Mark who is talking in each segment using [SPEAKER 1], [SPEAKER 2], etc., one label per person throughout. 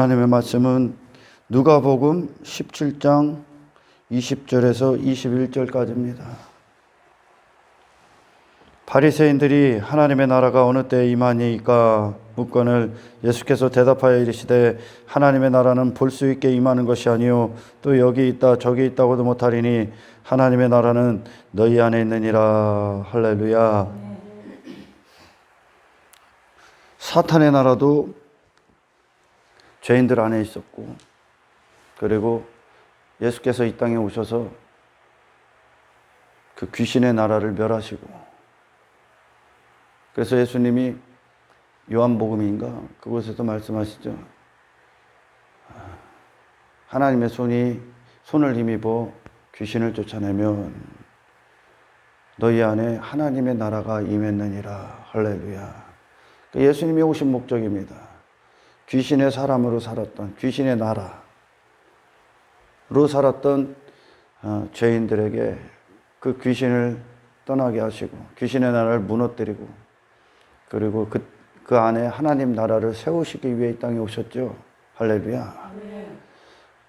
[SPEAKER 1] 하나님의 말씀은 누가복음 17장 20절에서 21절까지입니다. 바리새인들이 하나님의 나라가 어느 때에 임하니까 묻거늘 예수께서 대답하여 이르시되 하나님의 나라는 볼 수 있게 임하는 것이 아니요 또 여기 있다 저기 있다고도 못하리니 하나님의 나라는 너희 안에 있느니라. 할렐루야. 사탄의 나라도 죄인들 안에 있었고, 그리고 예수께서 이 땅에 오셔서 그 귀신의 나라를 멸하시고, 그래서 예수님이 요한복음인가 그곳에서 말씀하시죠. 하나님의 손을 힘입어 귀신을 쫓아내면 너희 안에 하나님의 나라가 임했느니라. 할렐루야. 예수님이 오신 목적입니다. 귀신의 사람으로 살았던, 귀신의 나라로 살았던 죄인들에게 그 귀신을 떠나게 하시고 귀신의 나라를 무너뜨리고, 그리고 그 안에 하나님 나라를 세우시기 위해 이 땅에 오셨죠. 할렐루야.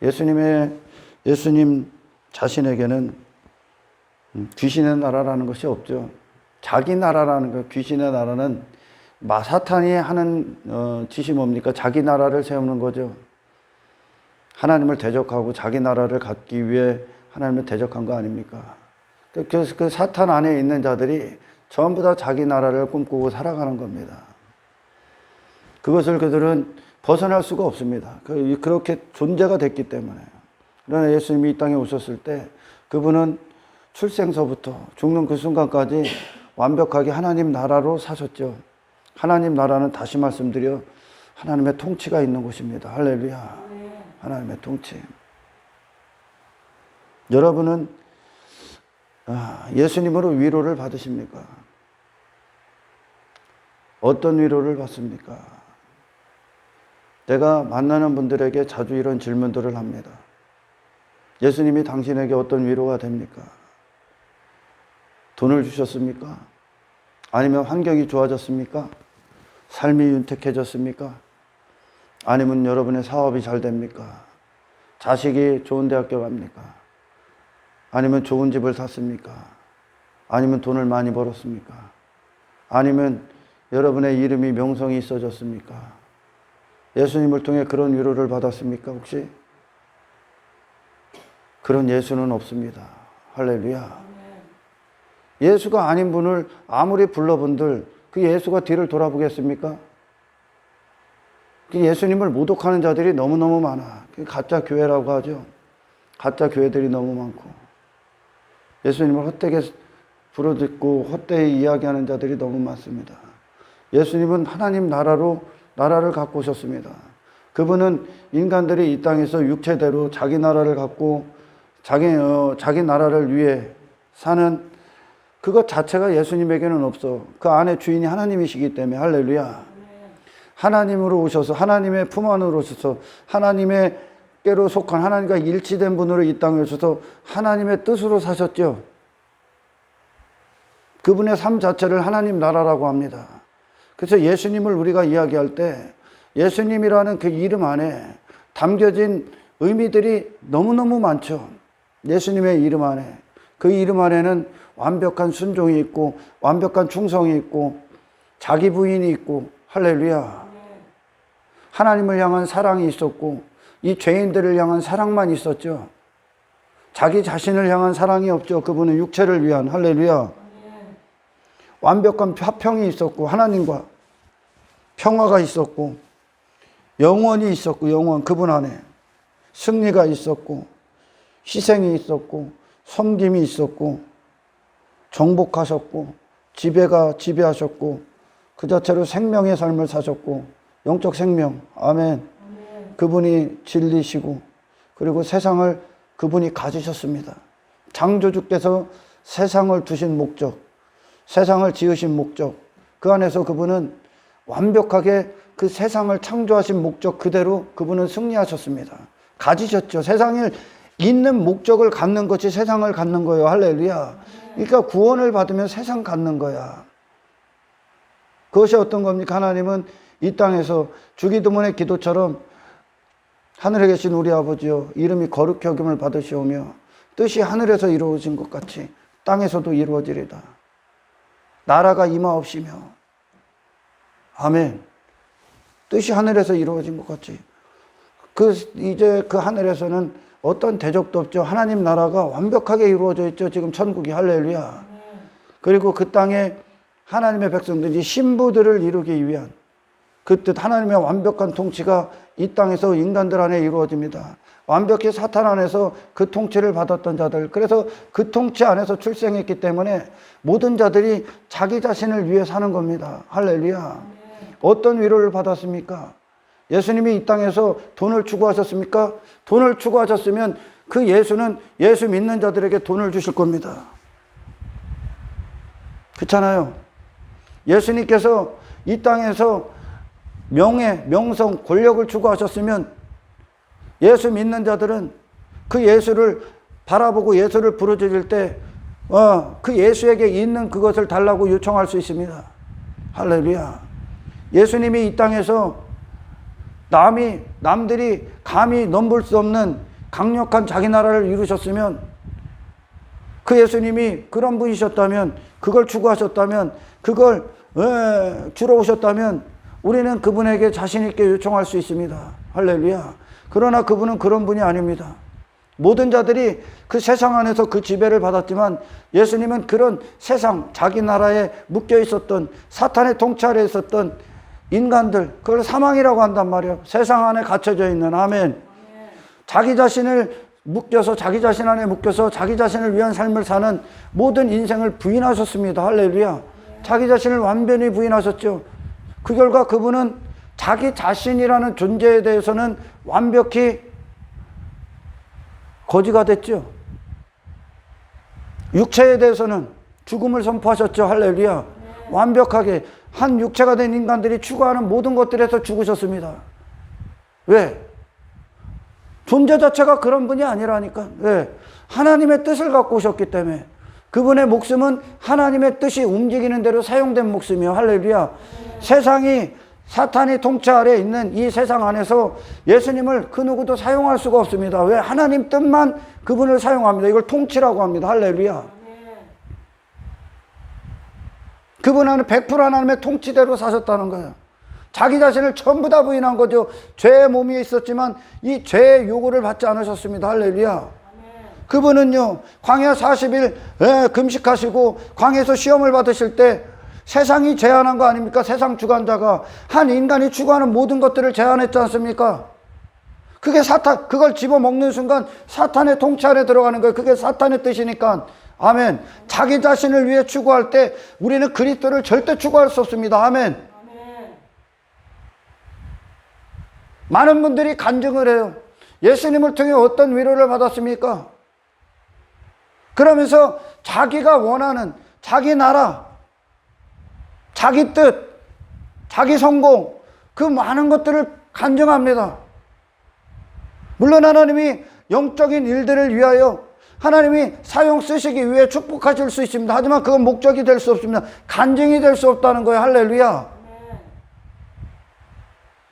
[SPEAKER 1] 예수님 자신에게는 귀신의 나라라는 것이 없죠. 자기 나라라는 것, 귀신의 나라는 사탄이 하는 짓이 뭡니까? 자기 나라를 세우는 거죠. 하나님을 대적하고 자기 나라를 갖기 위해 하나님을 대적한 거 아닙니까? 그래서 그 사탄 안에 있는 자들이 전부 다 자기 나라를 꿈꾸고 살아가는 겁니다. 그것을 그들은 벗어날 수가 없습니다. 그렇게 존재가 됐기 때문에. 그러나 예수님이 이 땅에 오셨을 때 그분은 출생서부터 죽는 그 순간까지 완벽하게 하나님 나라로 사셨죠. 하나님 나라는 다시 말씀드려 하나님의 통치가 있는 곳입니다. 할렐루야. 하나님의 통치. 여러분은 예수님으로 위로를 받으십니까? 어떤 위로를 받습니까? 내가 만나는 분들에게 자주 이런 질문들을 합니다. 예수님이 당신에게 어떤 위로가 됩니까? 돈을 주셨습니까? 아니면 환경이 좋아졌습니까? 삶이 윤택해졌습니까? 아니면 여러분의 사업이 잘 됩니까? 자식이 좋은 대학교 갑니까? 아니면 좋은 집을 샀습니까? 아니면 돈을 많이 벌었습니까? 아니면 여러분의 이름이 명성이 있어졌습니까? 예수님을 통해 그런 위로를 받았습니까? 혹시? 그런 예수는 없습니다. 할렐루야. 예수가 아닌 분을 아무리 불러본들 그 예수가 뒤를 돌아보겠습니까? 예수님을 모독하는 자들이 너무너무 많아. 가짜 교회라고 하죠. 가짜 교회들이 너무 많고, 예수님을 헛되게 부르짖고 헛되이 이야기하는 자들이 너무 많습니다. 예수님은 하나님 나라를 갖고 오셨습니다. 그분은 인간들이 이 땅에서 육체대로 자기 나라를 갖고 자기 나라를 위해 사는 그것 자체가 예수님에게는 없어. 그 안에 주인이 하나님이시기 때문에. 할렐루야. 하나님으로 오셔서 하나님의 품 안으로 오셔서 하나님께로 속한 하나님과 일치된 분으로 이 땅에 오셔서 하나님의 뜻으로 사셨죠. 그분의 삶 자체를 하나님 나라라고 합니다. 그래서 예수님을 우리가 이야기할 때 예수님이라는 그 이름 안에 담겨진 의미들이 너무너무 많죠. 예수님의 이름 안에. 그 이름 안에는 완벽한 순종이 있고 완벽한 충성이 있고 자기 부인이 있고, 할렐루야. 하나님을 향한 사랑이 있었고 이 죄인들을 향한 사랑만 있었죠. 자기 자신을 향한 사랑이 없죠. 그분은 육체를 위한. 할렐루야. 완벽한 화평이 있었고 하나님과 평화가 있었고 영원이 있었고, 영원 그분 안에 승리가 있었고 희생이 있었고 섬김이 있었고 정복하셨고 지배하셨고 그 자체로 생명의 삶을 사셨고 영적 생명. 아멘. 그분이 진리시고 그리고 세상을 그분이 가지셨습니다. 창조주께서 세상을 두신 목적, 세상을 지으신 목적, 그 안에서 그분은 완벽하게 그 세상을 창조하신 목적 그대로 그분은 승리하셨습니다. 가지셨죠. 세상을 있는 목적을 갖는 것이 세상을 갖는 거예요. 할렐루야. 그러니까 구원을 받으면 세상 갖는 거야. 그것이 어떤 겁니까? 하나님은 이 땅에서 주기도문의 기도처럼 하늘에 계신 우리 아버지여, 이름이 거룩히 여김을 받으시오며 뜻이 하늘에서 이루어진 것 같이 땅에서도 이루어지리다. 나라가 임하옵시며. 아멘. 뜻이 하늘에서 이루어진 것 같이. 이제 그 하늘에서는 어떤 대적도 없죠. 하나님 나라가 완벽하게 이루어져 있죠. 지금 천국이. 할렐루야. 그리고 그 땅에 하나님의 백성들이 신부들을 이루기 위한 그 뜻, 하나님의 완벽한 통치가 이 땅에서 인간들 안에 이루어집니다. 완벽히 사탄 안에서 그 통치를 받았던 자들, 그래서 그 통치 안에서 출생했기 때문에 모든 자들이 자기 자신을 위해 사는 겁니다. 할렐루야. 어떤 위로를 받았습니까? 예수님이 이 땅에서 돈을 추구하셨습니까? 돈을 추구하셨으면 그 예수는 예수 믿는 자들에게 돈을 주실 겁니다. 그렇잖아요. 예수님께서 이 땅에서 명예, 명성, 권력을 추구하셨으면 예수 믿는 자들은 그 예수를 바라보고 예수를 부르짖을 때 그 예수에게 있는 그것을 달라고 요청할 수 있습니다. 할렐루야. 예수님이 이 땅에서 남들이 감히 넘볼 수 없는 강력한 자기 나라를 이루셨으면, 그 예수님이 그런 분이셨다면, 그걸 추구하셨다면, 그걸 주러 오셨다면 우리는 그분에게 자신 있게 요청할 수 있습니다. 할렐루야. 그러나 그분은 그런 분이 아닙니다. 모든 자들이 그 세상 안에서 그 지배를 받았지만 예수님은 그런 세상, 자기 나라에 묶여 있었던, 사탄의 통치 아래에 있었던 인간들, 그걸 사망이라고 한단 말이에요. 세상 안에 갇혀져 있는. 아멘. 자기 자신을 묶여서, 자기 자신 안에 묶여서 자기 자신을 위한 삶을 사는 모든 인생을 부인하셨습니다. 할렐루야. 자기 자신을 완전히 부인하셨죠. 그 결과 그분은 자기 자신이라는 존재에 대해서는 완벽히 거지가 됐죠. 육체에 대해서는 죽음을 선포하셨죠. 할렐루야. 완벽하게 한 육체가 된 인간들이 추구하는 모든 것들에서 죽으셨습니다. 왜? 존재 자체가 그런 분이 아니라니까. 왜? 하나님의 뜻을 갖고 오셨기 때문에. 그분의 목숨은 하나님의 뜻이 움직이는 대로 사용된 목숨이요. 할렐루야. 세상이, 사탄이 통치 아래에 있는 이 세상 안에서 예수님을 그 누구도 사용할 수가 없습니다. 왜? 하나님 뜻만 그분을 사용합니다. 이걸 통치라고 합니다. 할렐루야. 그분은 100% 하나님의 통치대로 사셨다는 거예요. 자기 자신을 전부 다 부인한 거죠. 죄의 몸이 있었지만 이 죄의 요구를 받지 않으셨습니다. 할렐루야. 그분은요, 광야 40일 금식하시고 광야에서 시험을 받으실 때 세상이 제한한 거 아닙니까? 세상 주관자가 한 인간이 추구하는 모든 것들을 제한했지 않습니까? 그게 그걸 집어먹는 순간 사탄의 통치 아래 들어가는 거예요. 그게 사탄의 뜻이니까. 아멘. 자기 자신을 위해 추구할 때 우리는 그리스도를 절대 추구할 수 없습니다. 아멘. 많은 분들이 간증을 해요. 예수님을 통해 어떤 위로를 받았습니까? 그러면서 자기가 원하는 자기 나라, 자기 뜻, 자기 성공, 그 많은 것들을 간증합니다. 물론 하나님이 영적인 일들을 위하여 하나님이 사용 쓰시기 위해 축복하실 수 있습니다. 하지만 그건 목적이 될 수 없습니다. 간증이 될 수 없다는 거예요. 할렐루야.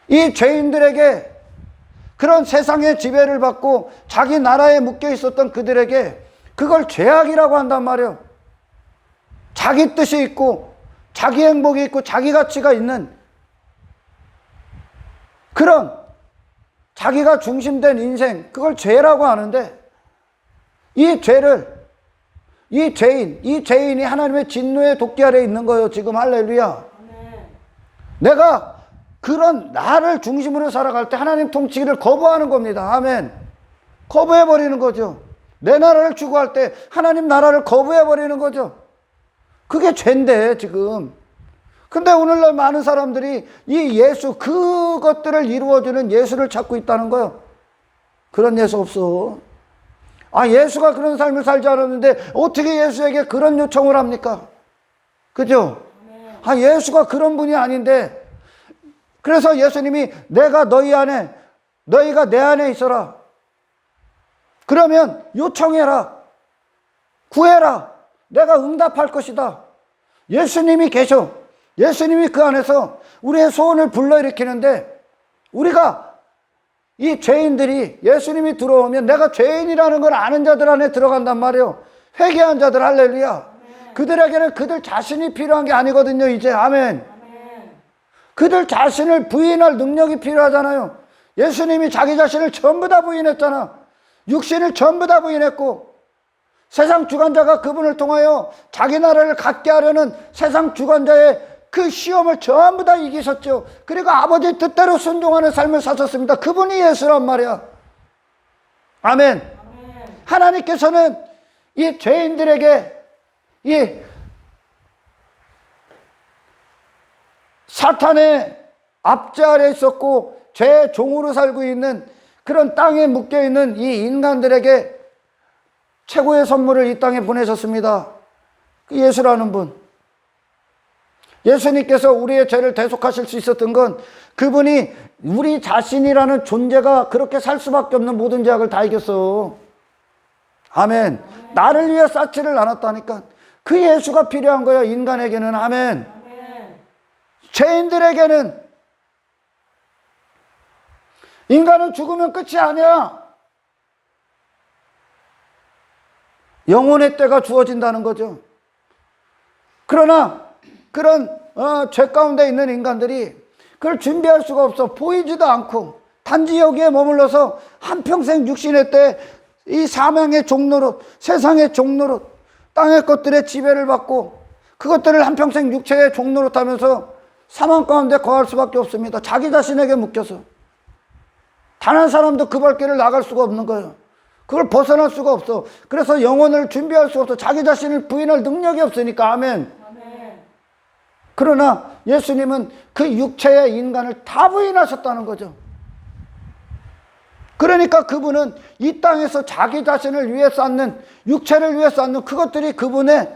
[SPEAKER 1] 이 죄인들에게, 그런 세상의 지배를 받고 자기 나라에 묶여 있었던 그들에게 그걸 죄악이라고 한단 말이에요. 자기 뜻이 있고 자기 행복이 있고 자기 가치가 있는 그런 자기가 중심된 인생, 그걸 죄라고 하는데, 이 죄인이 하나님의 진노의 도끼 아래에 있는 거예요. 지금. 할렐루야. 내가 그런 나를 중심으로 살아갈 때 하나님 통치를 거부하는 겁니다. 아멘. 거부해버리는 거죠. 내 나라를 추구할 때 하나님 나라를 거부해버리는 거죠. 그게 죄인데 지금. 근데 오늘날 많은 사람들이 이 예수, 그것들을 이루어주는 예수를 찾고 있다는 거예요. 그런 예수 없어. 예수가 그런 삶을 살지 않았는데 어떻게 예수에게 그런 요청을 합니까? 그죠? 예수가 그런 분이 아닌데, 그래서 예수님이 내가 너희가 내 안에 있어라. 그러면 요청해라. 구해라. 내가 응답할 것이다. 예수님이 계셔. 예수님이 그 안에서 우리의 소원을 불러일으키는데, 우리가 이 죄인들이 예수님이 들어오면 내가 죄인이라는 걸 아는 자들 안에 들어간단 말이에요. 회개한 자들, 할렐루야. 그들에게는 그들 자신이 필요한 게 아니거든요, 이제. 아멘. 그들 자신을 부인할 능력이 필요하잖아요. 예수님이 자기 자신을 전부 다 부인했잖아. 육신을 전부 다 부인했고, 세상 주관자가 그분을 통하여 자기 나라를 갖게 하려는 세상 주관자의 그 시험을 전부 다 이기셨죠. 그리고 아버지 뜻대로 순종하는 삶을 사셨습니다. 그분이 예수란 말이야. 아멘. 하나님께서는 이 죄인들에게 이 사탄의 압제 아래 있었고 죄의 종으로 살고 있는 그런 땅에 묶여있는 이 인간들에게 최고의 선물을 이 땅에 보내셨습니다. 그 예수라는 분. 예수님께서 우리의 죄를 대속하실 수 있었던 건 그분이 우리 자신이라는 존재가 그렇게 살 수밖에 없는 모든 죄악을 다 이겼어. 아멘. 나를 위해 쌓지를 않았다니까. 그 예수가 필요한 거야, 인간에게는. 아멘. 죄인들에게는. 인간은 죽으면 끝이 아니야. 영혼의 때가 주어진다는 거죠. 그러나 그런 죄 가운데 있는 인간들이 그걸 준비할 수가 없어. 보이지도 않고 단지 여기에 머물러서 한평생 육신의 때 이 사망의 종로로, 세상의 종로로, 땅의 것들의 지배를 받고 그것들을 한평생 육체의 종로로 타면서 사망 가운데 거할 수밖에 없습니다. 자기 자신에게 묶여서. 단 한 사람도 그 발길을 나갈 수가 없는 거예요. 그걸 벗어날 수가 없어. 그래서 영혼을 준비할 수가 없어. 자기 자신을 부인할 능력이 없으니까. 아멘. 그러나 예수님은 그 육체의 인간을 다 부인하셨다는 거죠. 그러니까 그분은 이 땅에서 자기 자신을 위해 쌓는, 육체를 위해 쌓는 그것들이 그분의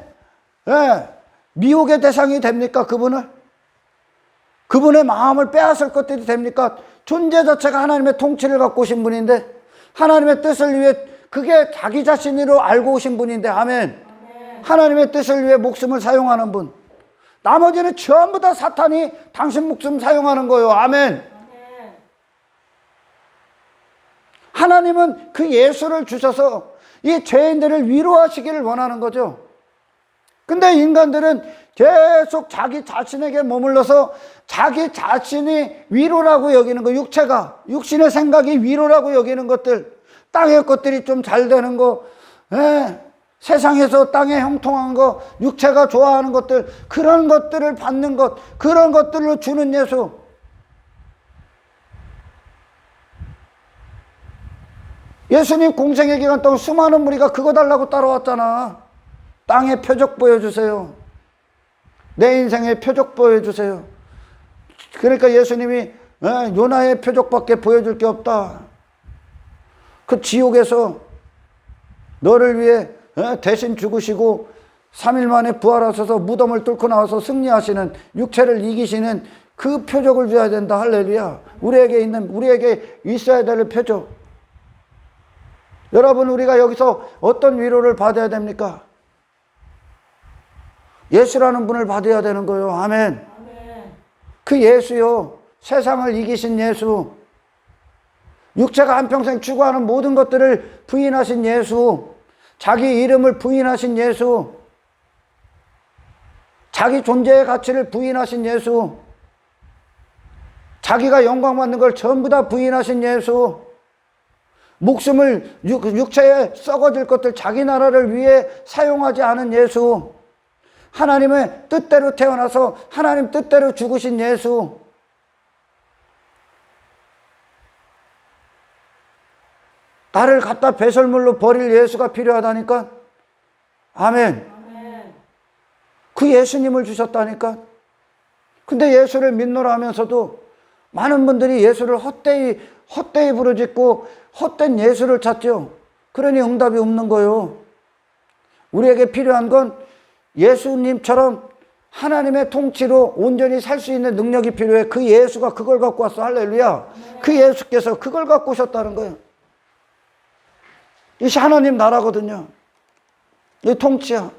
[SPEAKER 1] 미혹의 대상이 됩니까? 그분의 마음을 빼앗을 것들이 됩니까? 존재 자체가 하나님의 통치를 갖고 오신 분인데, 하나님의 뜻을 위해, 그게 자기 자신으로 알고 오신 분인데. 아멘. 하나님의 뜻을 위해 목숨을 사용하는 분. 나머지는 전부 다 사탄이 당신 목숨 사용하는 거예요. 아멘. 하나님은 그 예수를 주셔서 이 죄인들을 위로하시기를 원하는 거죠. 근데 인간들은 계속 자기 자신에게 머물러서 자기 자신이 위로라고 여기는 거, 육신의 생각이 위로라고 여기는 것들, 땅의 것들이 좀 잘 되는 거, 세상에서 땅에 형통한 거, 육체가 좋아하는 것들, 그런 것들을 받는 것, 그런 것들로 주는 예수. 예수님 공생의 기간 동안 수많은 무리가 그거 달라고 따라왔잖아. 땅의 표적 보여주세요. 내 인생의 표적 보여주세요. 그러니까 예수님이 요나의 표적밖에 보여줄 게 없다. 그 지옥에서 너를 위해 대신 죽으시고 3일 만에 부활하셔서 무덤을 뚫고 나와서 승리하시는, 육체를 이기시는 그 표적을 줘야 된다. 할렐루야. 우리에게 있어야 될 표적. 여러분, 우리가 여기서 어떤 위로를 받아야 됩니까? 예수라는 분을 받아야 되는 거예요. 아멘. 그 예수요, 세상을 이기신 예수, 육체가 한평생 추구하는 모든 것들을 부인하신 예수, 자기 이름을 부인하신 예수, 자기 존재의 가치를 부인하신 예수, 자기가 영광 받는 걸 전부 다 부인하신 예수, 목숨을 육체에 썩어질 것들 자기 나라를 위해 사용하지 않은 예수, 하나님의 뜻대로 태어나서 하나님 뜻대로 죽으신 예수, 나를 갖다 배설물로 버릴 예수가 필요하다니까. 아멘. 그 예수님을 주셨다니까. 근데 예수를 믿노라 하면서도 많은 분들이 예수를 헛되이 부르짖고 헛된 예수를 찾죠. 그러니 응답이 없는 거예요. 우리에게 필요한 건 예수님처럼 하나님의 통치로 온전히 살 수 있는 능력이 필요해. 그 예수가 그걸 갖고 왔어. 할렐루야. 그 예수께서 그걸 갖고 오셨다는 거예요. 이것이 하나님 나라거든요. 이 통치야.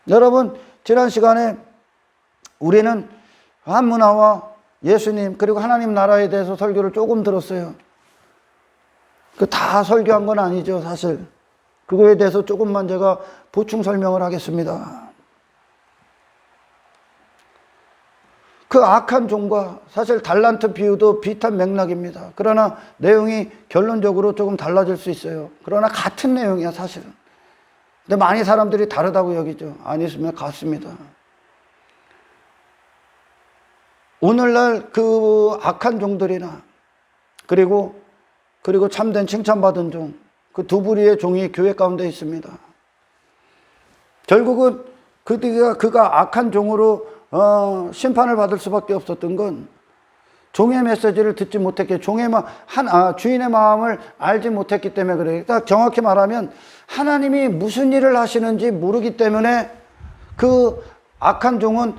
[SPEAKER 1] 여러분, 지난 시간에 우리는 한문화와 예수님 그리고 하나님 나라에 대해서 설교를 조금 들었어요. 그 다 설교한 건 아니죠, 사실. 그거에 대해서 조금만 제가 보충 설명을 하겠습니다. 그 악한 종과 사실 달란트 비유도 비슷한 맥락입니다. 그러나 내용이 결론적으로 조금 달라질 수 있어요. 그러나 같은 내용이야, 사실은. 근데 많이 사람들이 다르다고 여기죠. 아니면 같습니다. 오늘날 그 악한 종들이나 그리고 참된 칭찬받은 종, 그 두 부류의 종이 교회 가운데 있습니다. 결국은 그가 악한 종으로 심판을 받을 수밖에 없었던 건 종의 메시지를 듣지 못했기, 주인의 마음을 알지 못했기 때문에 그래요. 그러니까 정확히 말하면 하나님이 무슨 일을 하시는지 모르기 때문에 그 악한 종은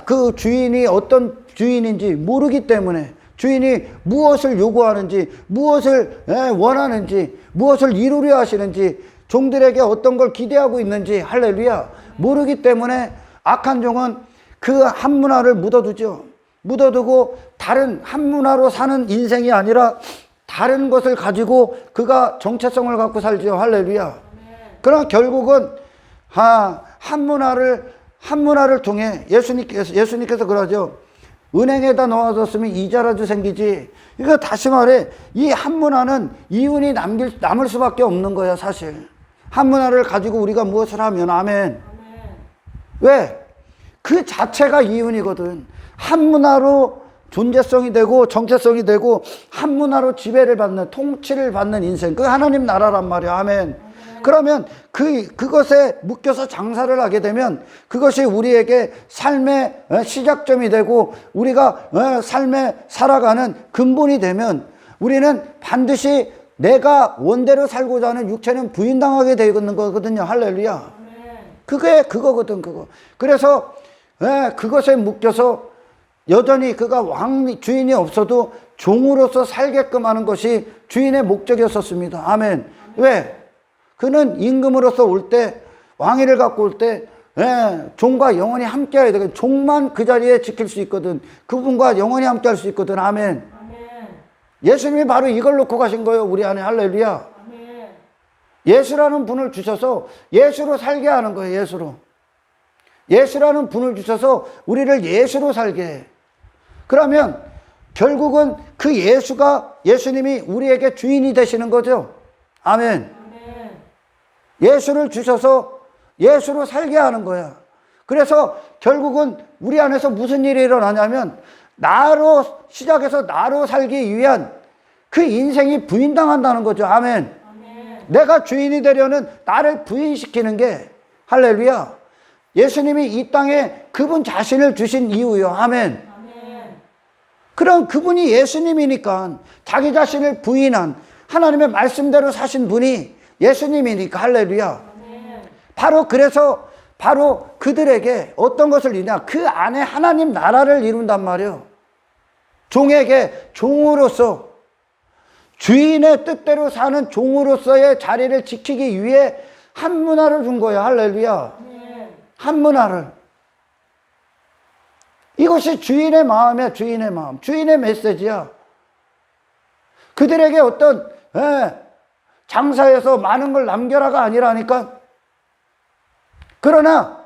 [SPEAKER 1] 그 주인이 어떤 주인인지 모르기 때문에, 주인이 무엇을 요구하는지, 무엇을 원하는지, 무엇을 이루려 하시는지, 종들에게 어떤 걸 기대하고 있는지, 할렐루야, 모르기 때문에 악한 종은 그 한 문화를 묻어두죠. 묻어두고 다른 한 문화로 사는 인생이 아니라 다른 것을 가지고 그가 정체성을 갖고 살죠. 할렐루야. 그러나 결국은 한 문화를 통해 예수님께서 그러죠. 은행에다 넣어뒀으면 이자라도 생기지. 그러니까 다시 말해, 이 한 문화는 이윤이 남을 수밖에 없는 거야, 사실. 한 문화를 가지고 우리가 무엇을 하면, 아멘. 왜? 그 자체가 이윤이거든. 한 문화로 존재성이 되고 정체성이 되고 한 문화로 지배를 받는, 통치를 받는 인생, 그 하나님 나라란 말이야. 아멘. 그러면 그것에 묶여서 장사를 하게 되면 그것이 우리에게 삶의 시작점이 되고 우리가 삶에 살아가는 근본이 되면 우리는 반드시 내가 원대로 살고자 하는 육체는 부인당하게 되는 거거든요. 할렐루야. 그게 그거거든, 그거. 그래서 그것에 묶여서 여전히 그가 주인이 없어도 종으로서 살게끔 하는 것이 주인의 목적이었었습니다. 아멘. 왜? 그는 임금으로서 올 때, 왕위를 갖고 올 때, 종과 영원히 함께 해야 되거든. 종만 그 자리에 지킬 수 있거든. 그분과 영원히 함께 할 수 있거든. 아멘. 아멘. 예수님이 바로 이걸 놓고 가신 거예요, 우리 안에. 할렐루야. 아멘. 예수라는 분을 주셔서 예수로 살게 하는 거예요, 예수로. 예수라는 분을 주셔서 우리를 예수로 살게 해. 그러면 결국은 그 예수님이 우리에게 주인이 되시는 거죠. 아멘. 예수를 주셔서 예수로 살게 하는 거야. 그래서 결국은 우리 안에서 무슨 일이 일어나냐면 시작해서 나로 살기 위한 그 인생이 부인당한다는 거죠. 아멘. 내가 주인이 되려는 나를 부인시키는 게, 할렐루야, 예수님이 이 땅에 그분 자신을 주신 이유요. 아멘. 그럼 그분이 예수님이니까 자기 자신을 부인한 하나님의 말씀대로 사신 분이 예수님이니까. 할렐루야. 그래서 그들에게 어떤 것을 이루냐, 그 안에 하나님 나라를 이룬단 말이에요. 종에게 종으로서, 주인의 뜻대로 사는 종으로서의 자리를 지키기 위해 한 문화를 준 거예요. 할렐루야. 한 문화를. 이것이 주인의 마음이야. 주인의 마음, 주인의 메시지야. 그들에게 어떤 장사해서 많은 걸 남겨라가 아니라니까. 그러나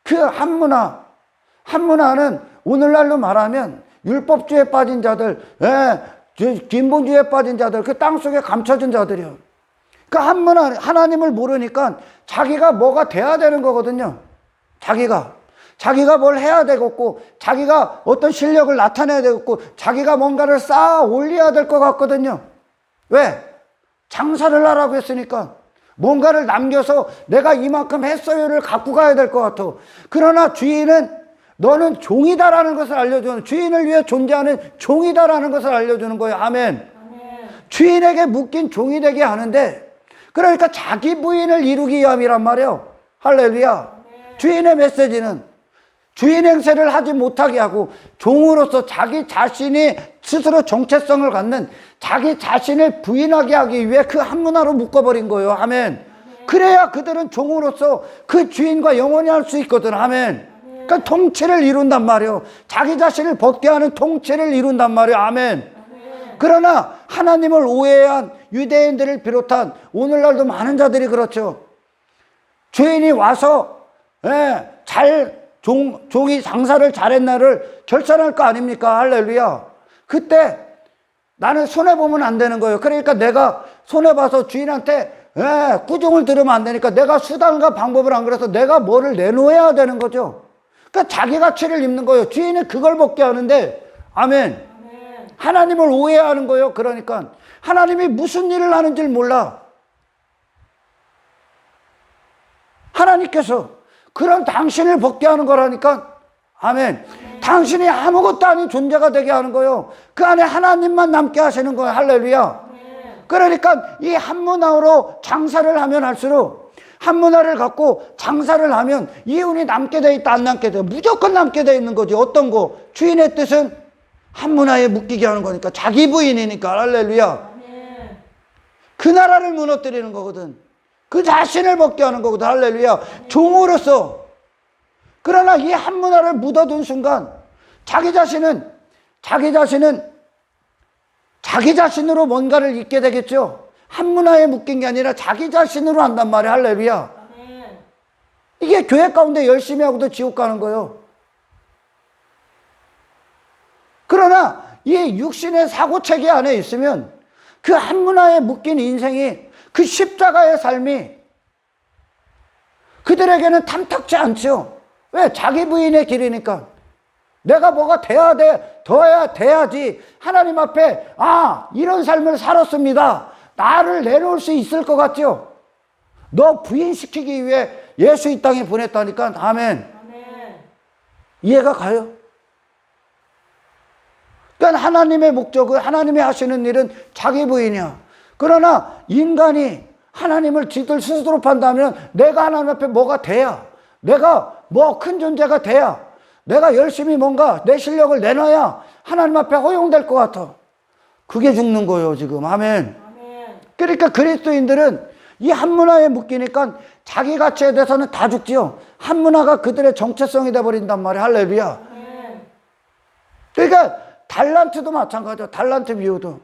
[SPEAKER 1] 그 한 문화는 오늘날로 말하면 율법주의에 빠진 자들, 빈본주의에 빠진 자들, 그 땅속에 감춰진 자들이요. 그 한 문화, 하나님을 모르니까 자기가 뭐가 돼야 되는 거거든요. 자기가 뭘 해야 되겠고, 자기가 어떤 실력을 나타내야 되겠고, 자기가 뭔가를 쌓아 올려야 될 것 같거든요. 왜? 장사를 하라고 했으니까 뭔가를 남겨서 내가 이만큼 했어요를 갖고 가야 될 것 같아. 그러나 주인은 너는 종이다라는 것을 알려주는, 주인을 위해 존재하는 종이다라는 것을 알려주는 거예요. 아멘. 주인에게 묶인 종이 되게 하는데, 그러니까 자기 부인을 이루기 위함이란 말이에요. 할렐루야. 주인의 메시지는 주인 행세를 하지 못하게 하고 종으로서 자기 자신이 스스로 정체성을 갖는, 자기 자신을 부인하게 하기 위해 그 한 문화로 묶어버린 거예요. 아멘. 그래야 그들은 종으로서 그 주인과 영원히 할 수 있거든. 아멘. 그러니까 통치를 이룬단 말이에요. 자기 자신을 벗게 하는 통치를 이룬단 말이에요. 아멘. 그러나 하나님을 오해한 유대인들을 비롯한 오늘날도 많은 자들이 그렇죠. 주인이 와서 종이 장사를 잘했나를 결산할 거 아닙니까? 할렐루야. 그때 나는 손해보면 안 되는 거예요. 그러니까 내가 손해봐서 주인한테 꾸중을 들으면 안 되니까 내가 수단과 방법을 안 그래서 내가 뭐를 내놓아야 되는 거죠. 그러니까 자기 가치를 입는 거예요. 주인이 그걸 먹게 하는데, 아멘. 하나님을 오해하는 거예요. 그러니까 하나님이 무슨 일을 하는지를 몰라. 하나님께서 그런 당신을 벗게 하는 거라니까. 아멘. 당신이 아무것도 아닌 존재가 되게 하는 거예요. 그 안에 하나님만 남게 하시는 거예요. 할렐루야. 그러니까 이 한문화로 장사를 하면 할수록, 한문화를 갖고 장사를 하면 이 운이 남게 돼 있다 안 남게 돼, 무조건 남게 돼 있는 거지. 어떤 거? 주인의 뜻은 한문화에 묶이게 하는 거니까. 자기 부인이니까. 할렐루야. 그 나라를 무너뜨리는 거거든. 그 자신을 벗게 하는 거거든. 할렐루야. 종으로서. 그러나 이 한문화를 묻어둔 순간 자기 자신으로 뭔가를 잊게 되겠죠. 한문화에 묶인 게 아니라 자기 자신으로 한단 말이야. 할렐루야. 이게 교회 가운데 열심히 하고도 지옥 가는 거예요. 그러나 이 육신의 사고체계 안에 있으면 그 한문화에 묶인 인생이, 그 십자가의 삶이 그들에게는 탐탁지 않죠. 왜? 자기 부인의 길이니까. 내가 뭐가 돼야 돼, 더 돼야지 하나님 앞에 이런 삶을 살았습니다, 나를 내놓을 수 있을 것 같죠. 너 부인시키기 위해 예수 이 땅에 보냈다니까. 아멘. 이해가 가요? 그러니까 하나님의 목적은, 하나님이 하시는 일은 자기 부인이야. 그러나 인간이 하나님을 지들 스스로 판단하면 내가 하나님 앞에 뭐가 돼야, 내가 뭐 큰 존재가 돼야, 내가 열심히 뭔가 내 실력을 내놔야 하나님 앞에 허용될 것 같아. 그게 죽는 거예요 지금. 아멘. 그러니까 그리스도인들은 이 한문화에 묶이니까 자기 가치에 대해서는 다 죽지요. 한문화가 그들의 정체성이 돼버린단 말이야. 할렐루야. 그러니까 달란트도 마찬가지야. 달란트 비유도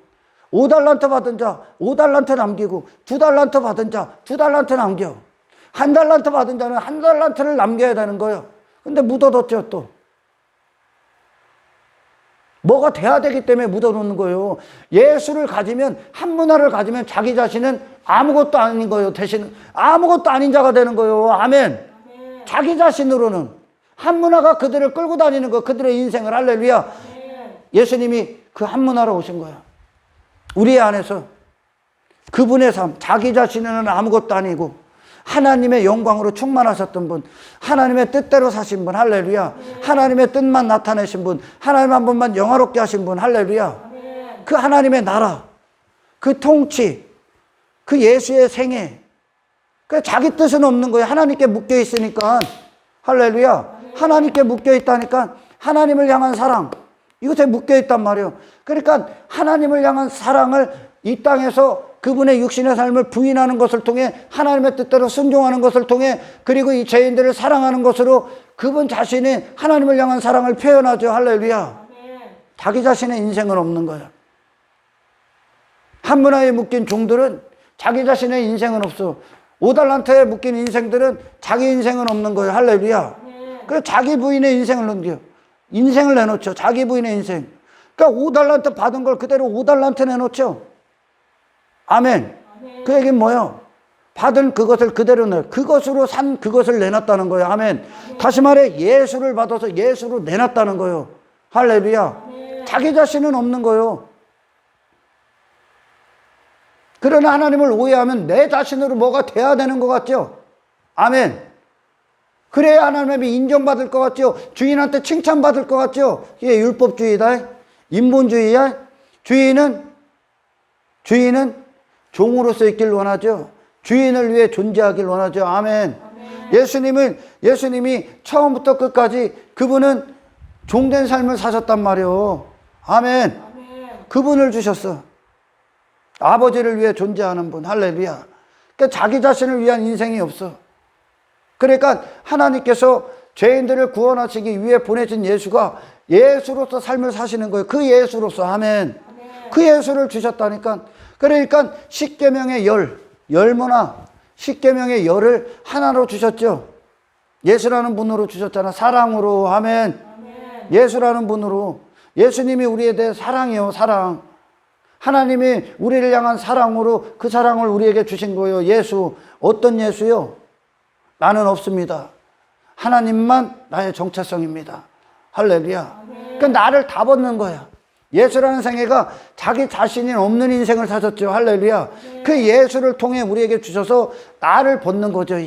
[SPEAKER 1] 5달란트 받은 자 5달란트 남기고, 2달란트 받은 자 2달란트 남겨, 1달란트 받은 자는 1달란트를 남겨야 되는 거예요. 근데 묻어뒀죠. 또 뭐가 돼야 되기 때문에 묻어놓는 거예요. 예수를 가지면, 한문화를 가지면 자기 자신은 아무것도 아닌 거예요. 대신 아무것도 아닌 자가 되는 거예요. 아멘. 자기 자신으로는 한문화가 그들을 끌고 다니는 거, 그들의 인생을. 할렐루야. 예수님이 그 한문화로 오신 거야. 우리 안에서 그분의 삶, 자기 자신은 아무것도 아니고 하나님의 영광으로 충만하셨던 분, 하나님의 뜻대로 사신 분. 할렐루야. 하나님의 뜻만 나타내신 분, 하나님 한 분만 영화롭게 하신 분. 할렐루야. 그 하나님의 나라, 그 통치, 그 예수의 생애, 그 자기 뜻은 없는 거예요. 하나님께 묶여 있으니까. 할렐루야. 하나님께 묶여 있다니까. 하나님을 향한 사랑, 이것에 묶여 있단 말이에요. 그러니까 하나님을 향한 사랑을 이 땅에서 그분의 육신의 삶을 부인하는 것을 통해, 하나님의 뜻대로 순종하는 것을 통해, 그리고 이 죄인들을 사랑하는 것으로 그분 자신이 하나님을 향한 사랑을 표현하죠. 할렐루야. 자기 자신의 인생은 없는 거야. 한문화에 묶인 종들은 자기 자신의 인생은 없어. 5달란트에 묶인 인생들은 자기 인생은 없는 거예요. 할렐루야. 그래서 자기 부인의 인생을 넘겨. 인생을 내놓죠. 자기 부인의 인생. 그러니까 5달란트 받은 걸 그대로 5달란트 내놓죠. 아멘. 그 얘기는 뭐예요? 받은 그것을 그대로 그것으로 산 그것을 내놨다는 거예요. 아멘. 다시 말해 예수를 받아서 예수로 내놨다는 거예요. 할렐루야. 자기 자신은 없는 거예요. 그러나 하나님을 오해하면 내 자신으로 뭐가 돼야 되는 것 같죠? 아멘. 그래야 하나님이 인정받을 것 같죠? 주인한테 칭찬받을 것 같죠? 이게 율법주의다. 인본주의야. 주인은 종으로서 있길 원하죠. 주인을 위해 존재하길 원하죠. 아멘. 예수님이 처음부터 끝까지 그분은 종된 삶을 사셨단 말이에요. 아멘. 그분을 주셨어. 아버지를 위해 존재하는 분. 할렐루야. 그러니까 자기 자신을 위한 인생이 없어. 그러니까 하나님께서 죄인들을 구원하시기 위해 보내신 예수가 예수로서 삶을 사시는 거예요. 그 예수로서. 아멘. 그 예수를 주셨다니까. 그러니까 십계명의 열무나 십계명의 열을 하나로 주셨죠. 예수라는 분으로 주셨잖아. 사랑으로. 아멘. 예수라는 분으로. 예수님이 우리에 대해 사랑이요. 사랑. 하나님이 우리를 향한 사랑으로 그 사랑을 우리에게 주신 거예요. 예수. 어떤 예수요? 나는 없습니다. 하나님만 나의 정체성입니다. 할렐루야. 그러니까 나를 다 벗는 거야. 예수라는 생애가 자기 자신이 없는 인생을 사셨죠. 할렐루야. 그 예수를 통해 우리에게 주셔서 나를 벗는 거죠.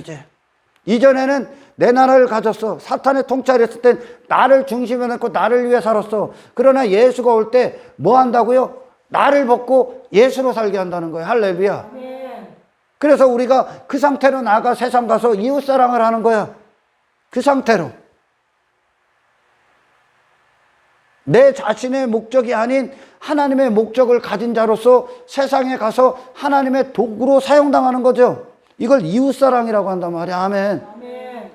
[SPEAKER 1] 이전에는 내 나라를 가졌어. 사탄의 통치를 했을 땐 나를 중심에 놓고 나를 위해 살았어. 그러나 예수가 올 때 뭐 한다고요? 나를 벗고 예수로 살게 한다는 거예요. 할렐루야. 그래서 우리가 그 상태로 나가 세상 가서 이웃사랑을 하는 거야. 그 상태로. 내 자신의 목적이 아닌 하나님의 목적을 가진 자로서 세상에 가서 하나님의 도구로 사용당하는 거죠. 이걸 이웃사랑이라고 한단 말이야. 아멘. 아멘.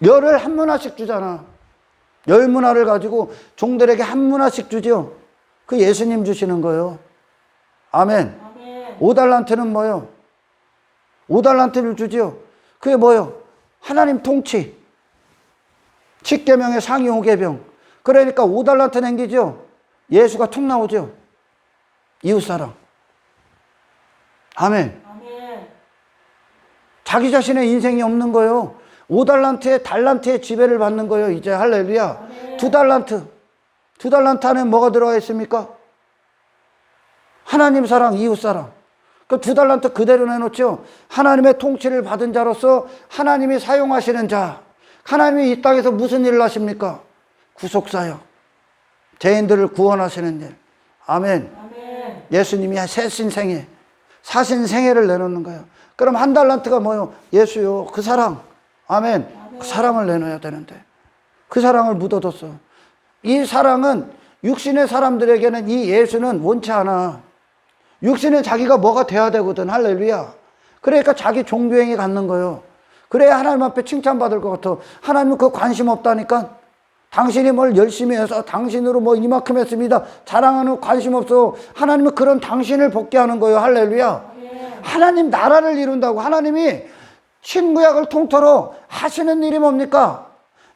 [SPEAKER 1] 열을 한 문화씩 주잖아. 열 문화를 가지고 종들에게 한 문화씩 주죠. 그 예수님 주시는 거예요. 아멘. 아멘. 5달란트는 뭐요? 5달란트를 주죠. 그게 뭐요? 하나님 통치. 10계명의 상위 5계명. 그러니까 5달란트 남기죠. 예수가 툭 나오죠. 이웃사랑. 아멘. 아멘. 자기 자신의 인생이 없는 거예요. 5달란트의 지배를 받는 거예요. 이제 할렐루야. 아멘. 2달란트. 2달란트 안에 뭐가 들어가 있습니까? 하나님 사랑, 이웃 사랑. 그 2달란트 그대로 내놓죠. 하나님의 통치를 받은 자로서 하나님이 사용하시는 자. 하나님이 이 땅에서 무슨 일을 하십니까? 구속사역. 죄인들을 구원하시는 일. 아멘. 아멘. 예수님이 새신생애, 사신생애를 내놓는 거예요. 그럼 1달란트가 뭐요? 예수요. 그 사랑. 아멘. 아멘. 그 사랑을 내놓아야 되는데 그 사랑을 묻어뒀어. 이 사랑은 육신의 사람들에게는 이 예수는 원치 않아. 육신은 자기가 뭐가 돼야 되거든. 할렐루야. 그러니까 자기 종교행위 갖는 거예요. 그래야 하나님 앞에 칭찬받을 것 같아. 하나님은 그 관심 없다니까. 당신이 뭘 열심히 해서 당신으로 뭐 이만큼 했습니다. 자랑하는 관심 없어. 하나님은 그런 당신을 벗게 하는 거예요. 할렐루야. 네. 하나님 나라를 이룬다고. 하나님이 신구약을 통틀어 하시는 일이 뭡니까?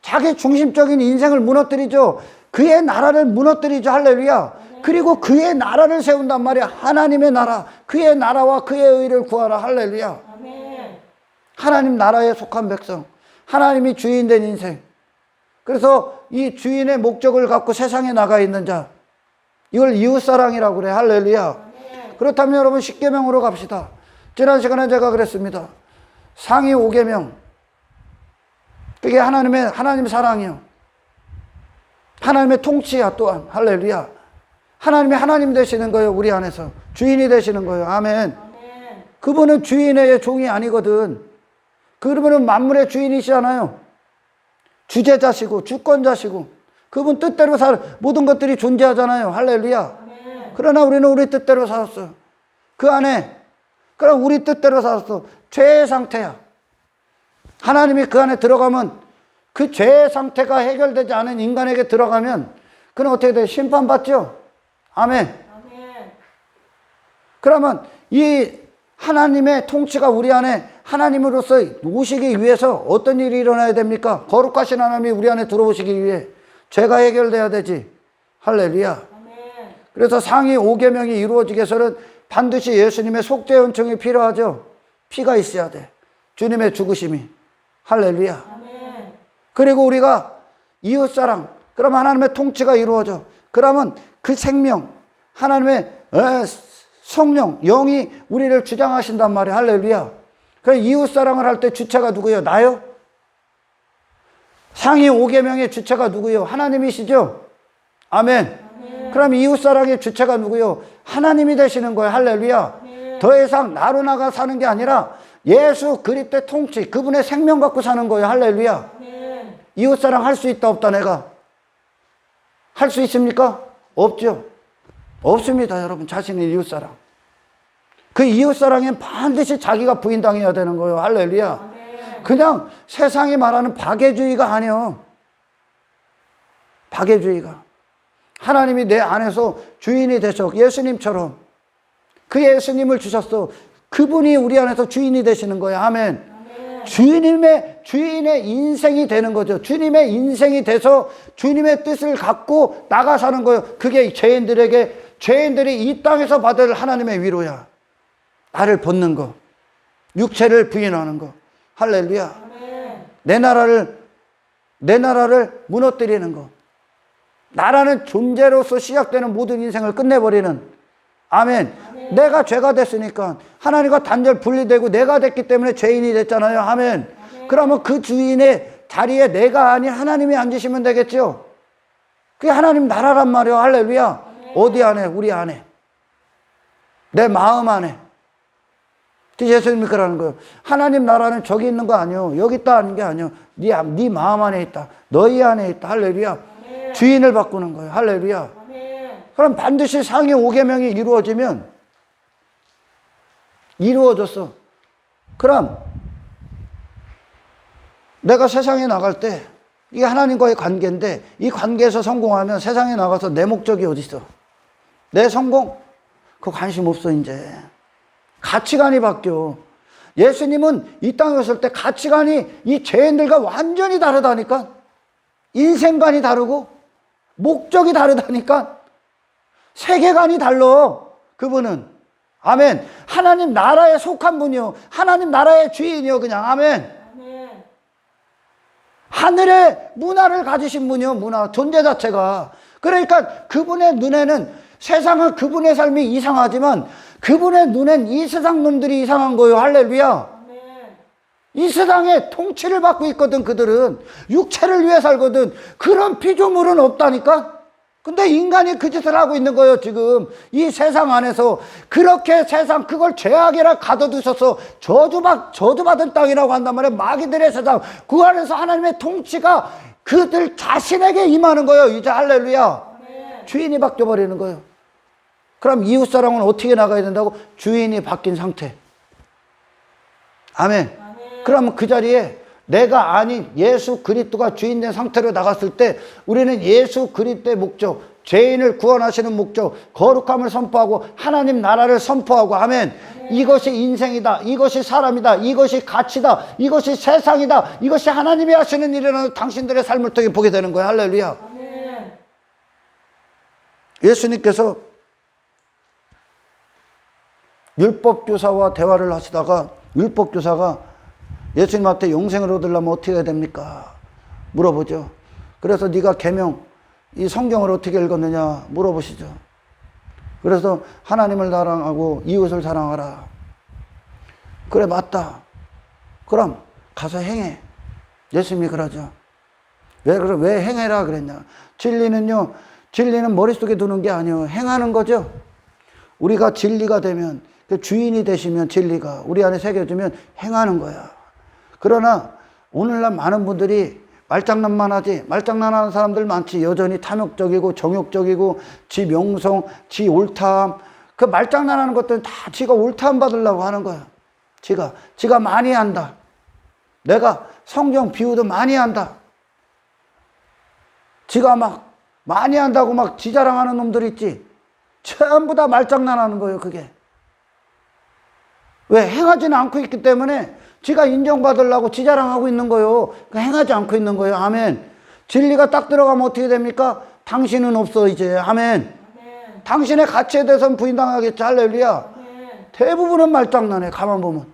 [SPEAKER 1] 자기 중심적인 인생을 무너뜨리죠. 그의 나라를 무너뜨리죠. 할렐루야. 네. 그리고 그의 나라를 세운단 말이야. 하나님의 나라. 그의 나라와 그의 의를 구하라. 할렐루야. 네. 하나님 나라에 속한 백성. 하나님이 주인 된 인생. 그래서 이 주인의 목적을 갖고 세상에 나가 있는 자. 이걸 이웃사랑이라고 그래. 할렐루야. 네. 그렇다면 여러분 10계명으로 갑시다. 지난 시간에 제가 그랬습니다. 상위 5계명. 그게 하나님 사랑이요. 하나님의 통치야 또한. 할렐루야. 하나님이 하나님 되시는 거예요. 우리 안에서. 주인이 되시는 거예요. 아멘. 아멘. 그분은 주인의 종이 아니거든. 그분은 만물의 주인이시잖아요. 주제자시고 주권자시고 그분 뜻대로 모든 것들이 존재하잖아요. 할렐루야. 아멘. 그러나 우리는 우리 뜻대로 살았어요. 그 안에 그럼 우리 뜻대로 살았어. 죄의 상태야. 하나님이 그 안에 들어가면 그 죄의 상태가 해결되지 않은 인간에게 들어가면 그는 어떻게 돼? 심판받죠. 아멘. 아멘. 그러면 이 하나님의 통치가 우리 안에 하나님으로서 오시기 위해서 어떤 일이 일어나야 됩니까? 거룩하신 하나님이 우리 안에 들어오시기 위해 죄가 해결돼야 되지. 할렐루야. 아멘. 그래서 상위 5계명이 이루어지기 위해서는 반드시 예수님의 속죄 은총이 필요하죠. 피가 있어야 돼. 주님의 죽으심이. 할렐루야. 아멘. 그리고 우리가 이웃사랑. 그러면 하나님의 통치가 이루어져. 그러면 그 생명, 하나님의 성령, 영이 우리를 주장하신단 말이야. 할렐루야. 그럼 이웃사랑을 할 때 주체가 누구예요? 나요? 상위 5계명의 주체가 누구예요? 하나님이시죠? 아멘. 아멘. 그럼 이웃사랑의 주체가 누구예요? 하나님이 되시는 거예요. 할렐루야. 아멘. 더 이상 나로 나가 사는 게 아니라 예수 그리스도의 통치, 그분의 생명 갖고 사는 거예요. 할렐루야. 아멘. 이웃사랑 할 수 있다 없다 내가? 할 수 있습니까? 없죠. 없습니다. 여러분 자신의 이웃사랑. 그 이웃사랑엔 반드시 자기가 부인당해야 되는 거예요. 할렐루야. 아멘. 그냥 세상이 말하는 박애주의가 아니요. 박애주의가. 하나님이 내 안에서 주인이 되셔. 예수님처럼. 그 예수님을 주셨어. 그분이 우리 안에서 주인이 되시는 거예요. 아멘. 주인의 인생이 되는 거죠. 주님의 인생이 돼서 주님의 뜻을 갖고 나가 사는 거예요. 그게 죄인들이 이 땅에서 받을 하나님의 위로야. 나를 벗는 거. 육체를 부인하는 거. 할렐루야. 내 나라를 무너뜨리는 거. 나라는 존재로서 시작되는 모든 인생을 끝내버리는. 아멘. 내가 죄가 됐으니까 하나님과 단절 분리되고 내가 됐기 때문에 죄인이 됐잖아요. 아멘. 그러면 그 주인의 자리에 내가 아닌 하나님이 앉으시면 되겠죠. 그게 하나님 나라란 말이에요. 할렐루야. 어디 안에? 우리 안에. 내 마음 안에. 예수님이 그러는 거예요. 하나님 나라는 저기 있는 거 아니요. 여기 있다 하는 게 아니요. 네 마음 안에 있다. 너희 안에 있다. 할렐루야. 주인을 바꾸는 거예요. 할렐루야. 그럼 반드시 상위 5계명이 이루어졌어. 그럼 내가 세상에 나갈 때 이게 하나님과의 관계인데 이 관계에서 성공하면 세상에 나가서 내 목적이 어디 있어? 내 성공? 그거 관심 없어 이제. 가치관이 바뀌어. 예수님은 이 땅에 오실 때 가치관이 이 죄인들과 완전히 다르다니까. 인생관이 다르고 목적이 다르다니까. 세계관이 달라. 그분은. 아멘. 하나님 나라에 속한 분이요. 하나님 나라의 주인이요. 그냥. 아멘. 하늘의 문화를 가지신 분이요. 문화. 존재 자체가. 그러니까 그분의 눈에는 세상은 그분의 삶이 이상하지만 그분의 눈엔 이 세상 놈들이 이상한 거예요. 할렐루야. 이 세상에 통치를 받고 있거든. 그들은 육체를 위해 살거든. 그런 피조물은 없다니까. 근데 인간이 그 짓을 하고 있는 거예요. 지금 이 세상 안에서 그렇게 세상 그걸 죄악이라 가둬두셔서 저주받은 땅이라고 한단 말이에요. 마귀들의 세상. 그 안에서 하나님의 통치가 그들 자신에게 임하는 거예요. 이제 할렐루야. 주인이 바뀌어버리는 거예요. 그럼 이웃사랑은 어떻게 나가야 된다고? 주인이 바뀐 상태. 아멘. 그러면 그 자리에 내가 아닌 예수 그리스도가 주인된 상태로 나갔을 때 우리는 예수 그리스도의 목적, 죄인을 구원하시는 목적, 거룩함을 선포하고 하나님 나라를 선포하고. 아멘. 이것이 인생이다. 이것이 사람이다. 이것이 가치다. 이것이 세상이다. 이것이 하나님이 하시는 일이라는 당신들의 삶을 통해 보게 되는 거예요. 할렐루야. 예수님께서 율법교사와 대화를 하시다가 율법교사가 예수님한테 영생을 얻으려면 어떻게 해야 됩니까? 물어보죠. 그래서 네가 계명, 이 성경을 어떻게 읽었느냐 물어보시죠. 그래서 하나님을 사랑하고 이웃을 사랑하라. 그래 맞다. 그럼 가서 행해. 예수님이 그러죠. 왜 행해라 그랬냐. 진리는 머릿속에 두는 게 아니에요. 행하는 거죠. 우리가 진리가 되면, 주인이 되시면 진리가 우리 안에 새겨지면 행하는 거야. 그러나 오늘날 많은 분들이 말장난만 하지, 말장난하는 사람들 많지. 여전히 탐욕적이고 정욕적이고 지 명성, 지 옳다함. 그 말장난하는 것들은 다 지가 옳다함 받으려고 하는 거야. 지가 많이 한다. 내가 성경 비유도 많이 한다. 지가 막 많이 한다고 막 지자랑하는 놈들 있지. 전부 다 말장난하는 거예요. 그게 왜? 행하지는 않고 있기 때문에 지가 인정받으려고 지자랑하고 있는 거예요. 행하지 않고 있는 거예요. 아멘. 진리가 딱 들어가면 어떻게 됩니까? 당신은 없어 이제. 아멘. 당신의 가치에 대해서는 부인당하겠지. 할렐루야. 대부분은 말장난해. 가만 보면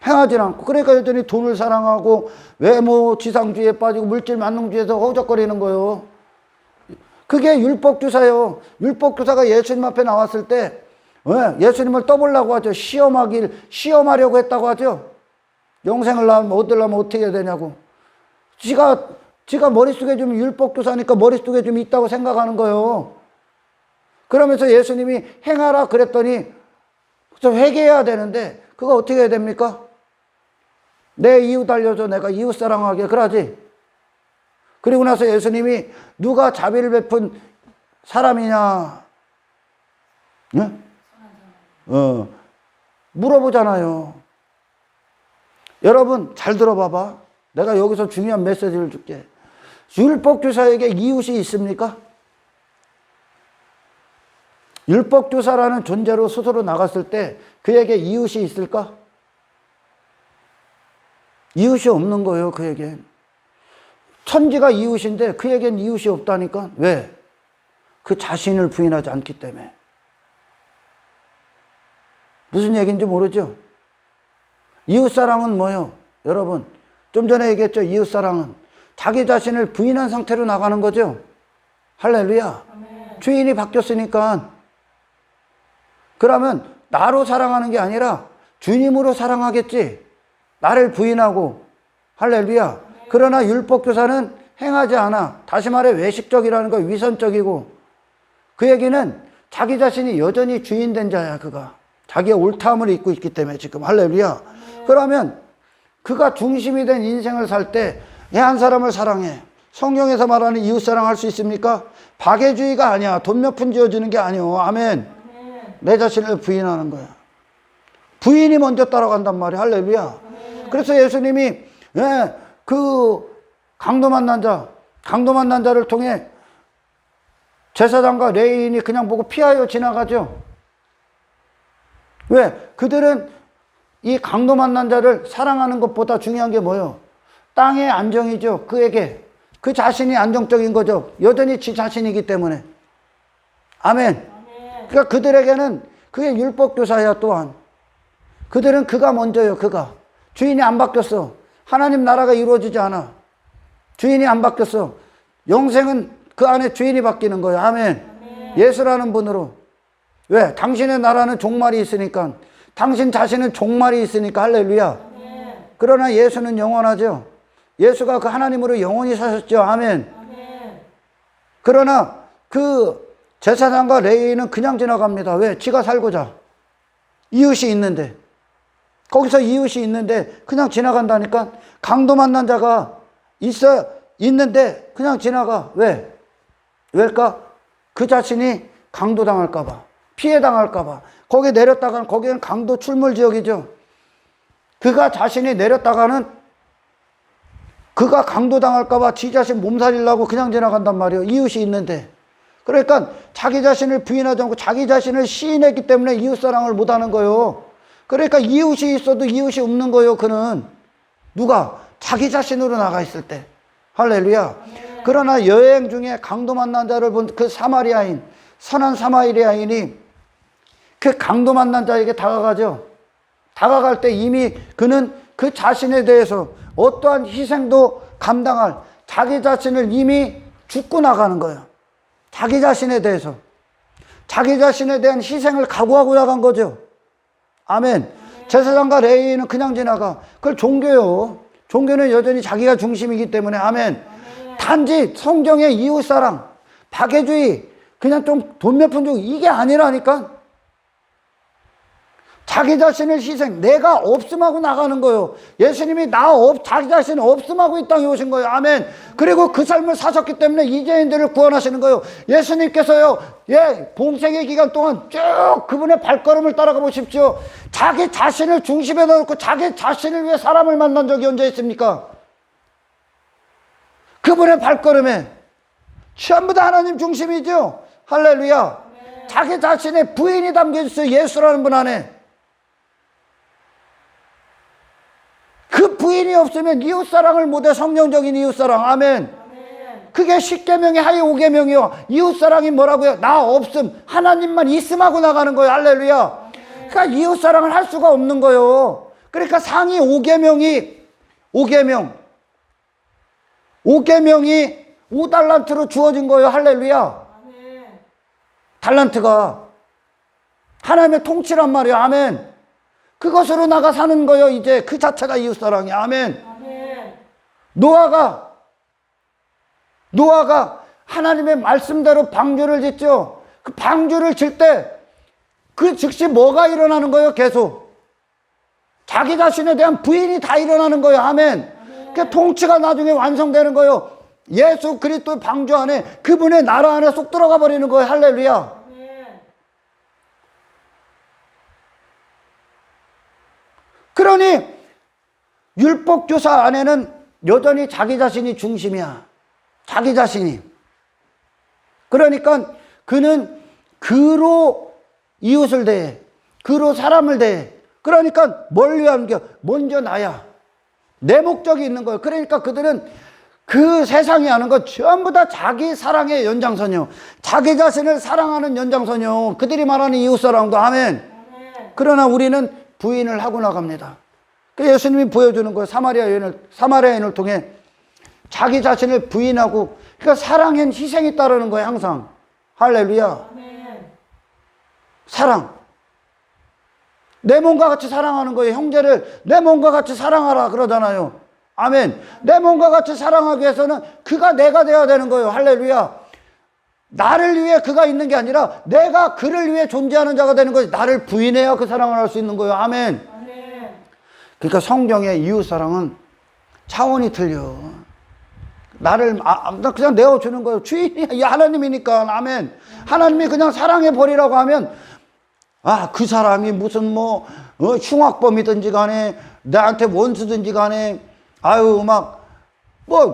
[SPEAKER 1] 행하지 않고. 그러니까 여전히 돈을 사랑하고 외모 지상주의에 빠지고 물질 만능주의에서 허우적거리는 거예요. 그게 율법교사예요. 율법교사가 예수님 앞에 나왔을 때 예수님을 떠보려고 하죠. 시험하려고 했다고 하죠. 영생을 얻으려면 어떻게 해야 되냐고. 지가 머릿속에 좀 율법교사니까 머릿속에 좀 있다고 생각하는 거예요. 그러면서 예수님이 행하라 그랬더니 회개해야 되는데 그거 어떻게 해야 됩니까? 내 이웃 알려줘. 내가 이웃 사랑하게. 그러지. 그리고 나서 예수님이 누가 자비를 베푼 사람이냐? 네? 물어보잖아요. 여러분 잘 들어봐봐. 내가 여기서 중요한 메시지를 줄게. 율법교사에게 이웃이 있습니까? 율법교사라는 존재로 스스로 나갔을 때 그에게 이웃이 있을까? 이웃이 없는 거예요, 그에겐. 천지가 이웃인데 그에겐 이웃이 없다니까? 왜? 그 자신을 부인하지 않기 때문에. 무슨 얘기인지 모르죠? 이웃사랑은 뭐예요? 여러분, 좀 전에 얘기했죠? 이웃사랑은 자기 자신을 부인한 상태로 나가는 거죠? 할렐루야. 아멘. 주인이 바뀌었으니까. 그러면 나로 사랑하는 게 아니라 주님으로 사랑하겠지. 나를 부인하고. 할렐루야. 아멘. 그러나 율법교사는 행하지 않아. 다시 말해 외식적이라는 거 위선적이고. 그 얘기는 자기 자신이 여전히 주인된 자야, 그가. 자기의 옳다함을 잊고 있기 때문에 지금. 할렐루야. 그러면 그가 중심이 된 인생을 살 때 한 사람을 사랑해. 성경에서 말하는 이웃사랑 할 수 있습니까? 박애주의가 아니야. 돈 몇 푼 지어주는 게 아니오. 아멘. 내 자신을 부인하는 거야. 부인이 먼저 따라간단 말이야. 할렐루야. 그래서 예수님이 그 강도 만난 자를 통해 제사장과 레위인이 그냥 보고 피하여 지나가죠. 왜? 그들은 이 강도 만난 자를 사랑하는 것보다 중요한 게 뭐예요? 땅의 안정이죠. 그에게. 그 자신이 안정적인 거죠. 여전히 지 자신이기 때문에. 아멘. 그러니까 그들에게는 그게 율법교사야 또한. 그들은 그가 먼저요. 그가. 주인이 안 바뀌었어. 하나님 나라가 이루어지지 않아. 주인이 안 바뀌었어. 영생은 그 안에 주인이 바뀌는 거예요. 아멘. 예수라는 분으로. 왜? 당신의 나라는 종말이 있으니까. 당신 자신은 종말이 있으니까. 할렐루야. 그러나 예수는 영원하죠. 예수가 그 하나님으로 영원히 사셨죠. 아멘. 그러나 그 제사장과 레위인은 그냥 지나갑니다. 왜? 지가 살고자. 이웃이 있는데. 거기서 이웃이 있는데 그냥 지나간다니까. 강도 만난 자가 있는데 그냥 지나가. 왜? 왜일까? 그 자신이 강도당할까봐. 피해당할까봐. 거기 내렸다가는 거기는 강도 출몰 지역이죠. 그가 자신이 내렸다가는 그가 강도당할까봐 지 자신 몸살이려고 그냥 지나간단 말이에요. 이웃이 있는데. 그러니까 자기 자신을 부인하지 않고 자기 자신을 시인했기 때문에 이웃사랑을 못하는 거예요. 그러니까 이웃이 있어도 이웃이 없는 거예요. 그는. 누가? 자기 자신으로 나가 있을 때. 할렐루야. 그러나 여행 중에 강도 만난 자를 본 그 사마리아인, 선한 사마리아인이 그 강도 만난 자에게 다가가죠. 다가갈 때 이미 그는 그 자신에 대해서 어떠한 희생도 감당할 자기 자신을 이미 죽고 나가는 거예요. 자기 자신에 대해서. 자기 자신에 대한 희생을 각오하고 나간 거죠. 아멘. 제사장과 레위인은 그냥 지나가. 그걸 종교요. 종교는 여전히 자기가 중심이기 때문에. 아멘. 단지 성경의 이웃사랑, 박애주의, 그냥 좀 돈 몇 푼 주고 이게 아니라니까. 자기 자신을 희생, 내가 없음하고 나가는 거예요. 예수님이 자기 자신 없음하고 이 땅에 오신 거예요. 아멘. 그리고 그 삶을 사셨기 때문에 이재인들을 구원하시는 거예요. 예수님께서요, 봉생의 기간 동안 쭉 그분의 발걸음을 따라가 보십시오. 자기 자신을 중심에 넣고 자기 자신을 위해 사람을 만난 적이 언제 있습니까? 그분의 발걸음에 전부 다 하나님 중심이죠. 할렐루야. 자기 자신의 부인이 담겨 있어요. 예수라는 분 안에. 그 부인이 없으면 이웃사랑을 못해. 성령적인 이웃사랑. 아멘. 그게 10계명의 하위 5계명이요. 이웃사랑이 뭐라고요? 나 없음, 하나님만 있음하고 나가는 거예요. 할렐루야. 그러니까 이웃사랑을 할 수가 없는 거예요. 그러니까 상위 5계명이 5달란트로 주어진 거예요. 할렐루야. 달란트가 하나님의 통치란 말이에요. 아멘. 그것으로 나가 사는 거예요. 이제 그 자체가 이웃사랑이. 아멘. 노아가 하나님의 말씀대로 방주를 짓죠. 그 방주를 질 때 그 즉시 뭐가 일어나는 거예요? 계속 자기 자신에 대한 부인이 다 일어나는 거예요. 아멘. 그 통치가 나중에 완성되는 거예요. 예수 그리스도의 방주 안에, 그분의 나라 안에 쏙 들어가 버리는 거예요. 할렐루야. 그러니 율법교사 안에는 여전히 자기 자신이 중심이야. 자기 자신이. 그러니까 그는 그로 이웃을 대해, 그로 사람을 대해. 그러니까 뭘 위한 게 먼저 나야. 내 목적이 있는 거예요. 그러니까 그들은 그 세상이 하는 것 전부 다 자기 사랑의 연장선이요. 자기 자신을 사랑하는 연장선이요. 그들이 말하는 이웃사랑도. 아멘. 그러나 우리는 부인을 하고 나갑니다. 그래서 예수님이 보여주는 거예요. 사마리아인을 통해 자기 자신을 부인하고, 그러니까 사랑엔 희생이 따르는 거예요. 항상. 할렐루야. 사랑. 내 몸과 같이 사랑하는 거예요. 형제를 내 몸과 같이 사랑하라 그러잖아요. 아멘. 내 몸과 같이 사랑하기 위해서는 그가 내가 되어야 되는 거예요. 할렐루야. 나를 위해 그가 있는 게 아니라 내가 그를 위해 존재하는 자가 되는 거예요. 나를 부인해야 그 사랑을 할 수 있는 거예요. 아멘. 그러니까 성경의 이웃사랑은 차원이 틀려. 나를 그냥 내어주는 거예요. 주인이 하나님이니까. 아멘. 하나님이 그냥 사랑해 버리라고 하면, 그 사람이 무슨 흉악범이든지 간에 나한테 원수든지 간에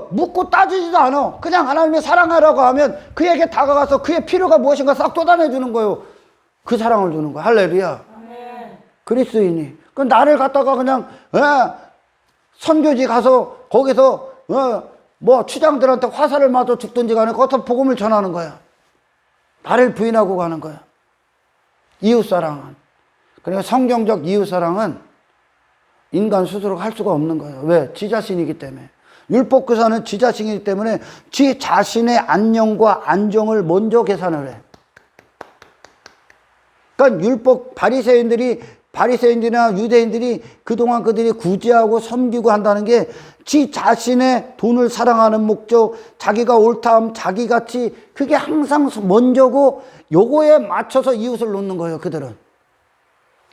[SPEAKER 1] 묻고 따지지도 않아. 그냥 하나님의 사랑하라고 하면 그에게 다가가서 그의 필요가 무엇인가 싹 쏟아내주는 거예요. 그 사랑을 주는 거야. 할렐루야. 그리스도인이. 그 나를 갖다가 그냥 선교지 가서 거기서 추장들한테 화살을 맞아 죽든지 간에 거기서 복음을 전하는 거야. 나를 부인하고 가는 거야. 이웃사랑은. 그러니까 성경적 이웃사랑은 인간 스스로 할 수가 없는 거예요. 왜? 지 자신이기 때문에. 율법교사는 지 자신이기 때문에 지 자신의 안녕과 안정을 먼저 계산을 해. 그러니까 율법 바리새인들이나 유대인들이 그동안 그들이 구제하고 섬기고 한다는 게 지 자신의 돈을 사랑하는 목적, 자기가 옳다함, 자기같이, 그게 항상 먼저고 요거에 맞춰서 이웃을 놓는 거예요. 그들은.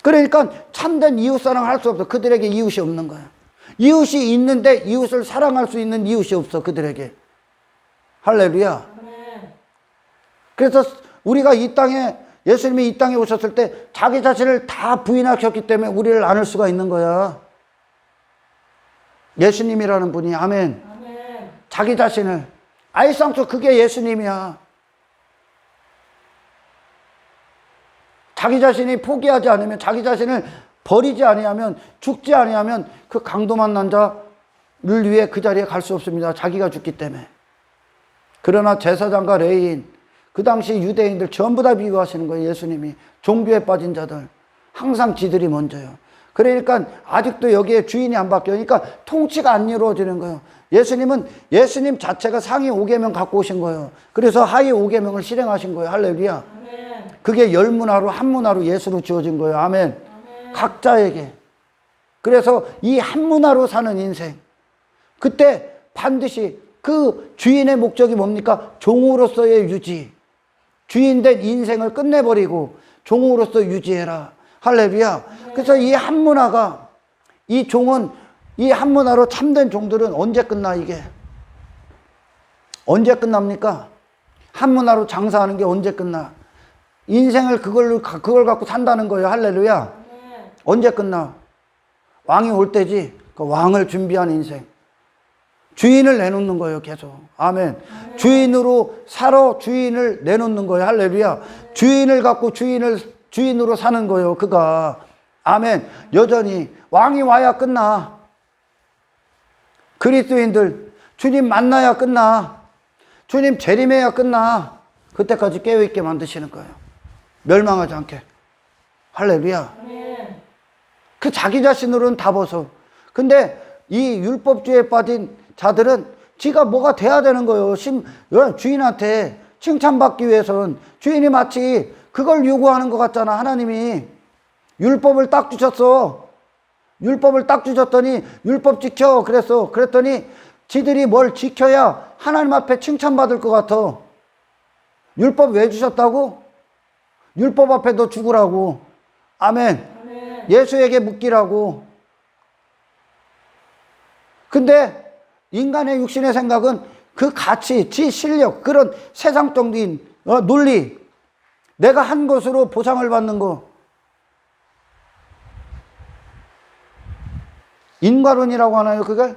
[SPEAKER 1] 그러니까 참된 이웃사랑을 할 수 없어. 그들에게 이웃이 없는 거야. 이웃이 있는데 이웃을 사랑할 수 있는 이웃이 없어. 그들에게. 할렐루야. 그래서 우리가 이 땅에, 예수님이 이 땅에 오셨을 때 자기 자신을 다 부인하셨기 때문에 우리를 안을 수가 있는 거야. 예수님이라는 분이. 아멘. 자기 자신을. 아이상수 그게 예수님이야. 자기 자신이 포기하지 않으면, 자기 자신을 버리지 아니하면, 죽지 아니하면 그 강도 만난 자를 위해 그 자리에 갈 수 없습니다. 자기가 죽기 때문에. 그러나 제사장과 레위인, 그 당시 유대인들 전부 다 비교하시는 거예요. 예수님이. 종교에 빠진 자들. 항상 지들이 먼저요. 그러니까 아직도 여기에 주인이 안 바뀌니까 통치가 안 이루어지는 거예요. 예수님 자체가 상위 5계명 갖고 오신 거예요. 그래서 하위 5계명을 실행하신 거예요. 할렐루야. 그게 열문화로 한문화로 예수로 지어진 거예요. 아멘. 각자에게. 그래서 이 한문화로 사는 인생. 그때 반드시 그 주인의 목적이 뭡니까? 종으로서의 유지. 주인된 인생을 끝내버리고 종으로서 유지해라. 할렐루야. 그래서 이 한문화가, 이 종은, 이 한문화로 참된 종들은 언제 끝나, 이게? 언제 끝납니까? 한문화로 장사하는 게 언제 끝나? 인생을 그걸 갖고 산다는 거예요. 할렐루야. 언제 끝나? 왕이 올 때지. 그 왕을 준비한 인생. 주인을 내놓는 거예요. 계속. 아멘. 주인으로 살아 주인을 내놓는 거예요. 할렐루야. 주인을 갖고 주인으로 사는 거예요. 그가. 아멘. 여전히 왕이 와야 끝나. 그리스도인들 주님 만나야 끝나. 주님 재림해야 끝나. 그때까지 깨어있게 만드시는 거예요. 멸망하지 않게. 할렐루야. 그 자기 자신으로는 다 벗어. 근데 이 율법주의에 빠진 자들은 지가 뭐가 돼야 되는 거예요. 주인한테 칭찬받기 위해서는. 주인이 마치 그걸 요구하는 것 같잖아. 하나님이 율법을 딱 주셨어. 율법을 딱 주셨더니 율법 지켜 그랬더니 지들이 뭘 지켜야 하나님 앞에 칭찬받을 것 같아. 율법 왜 주셨다고? 율법 앞에 너 죽으라고. 아멘. 예수에게 묻기라고. 근데 인간의 육신의 생각은 그 가치, 지 실력, 그런 세상적인 논리, 내가 한 것으로 보상을 받는 거. 인과론이라고 하나요, 그걸?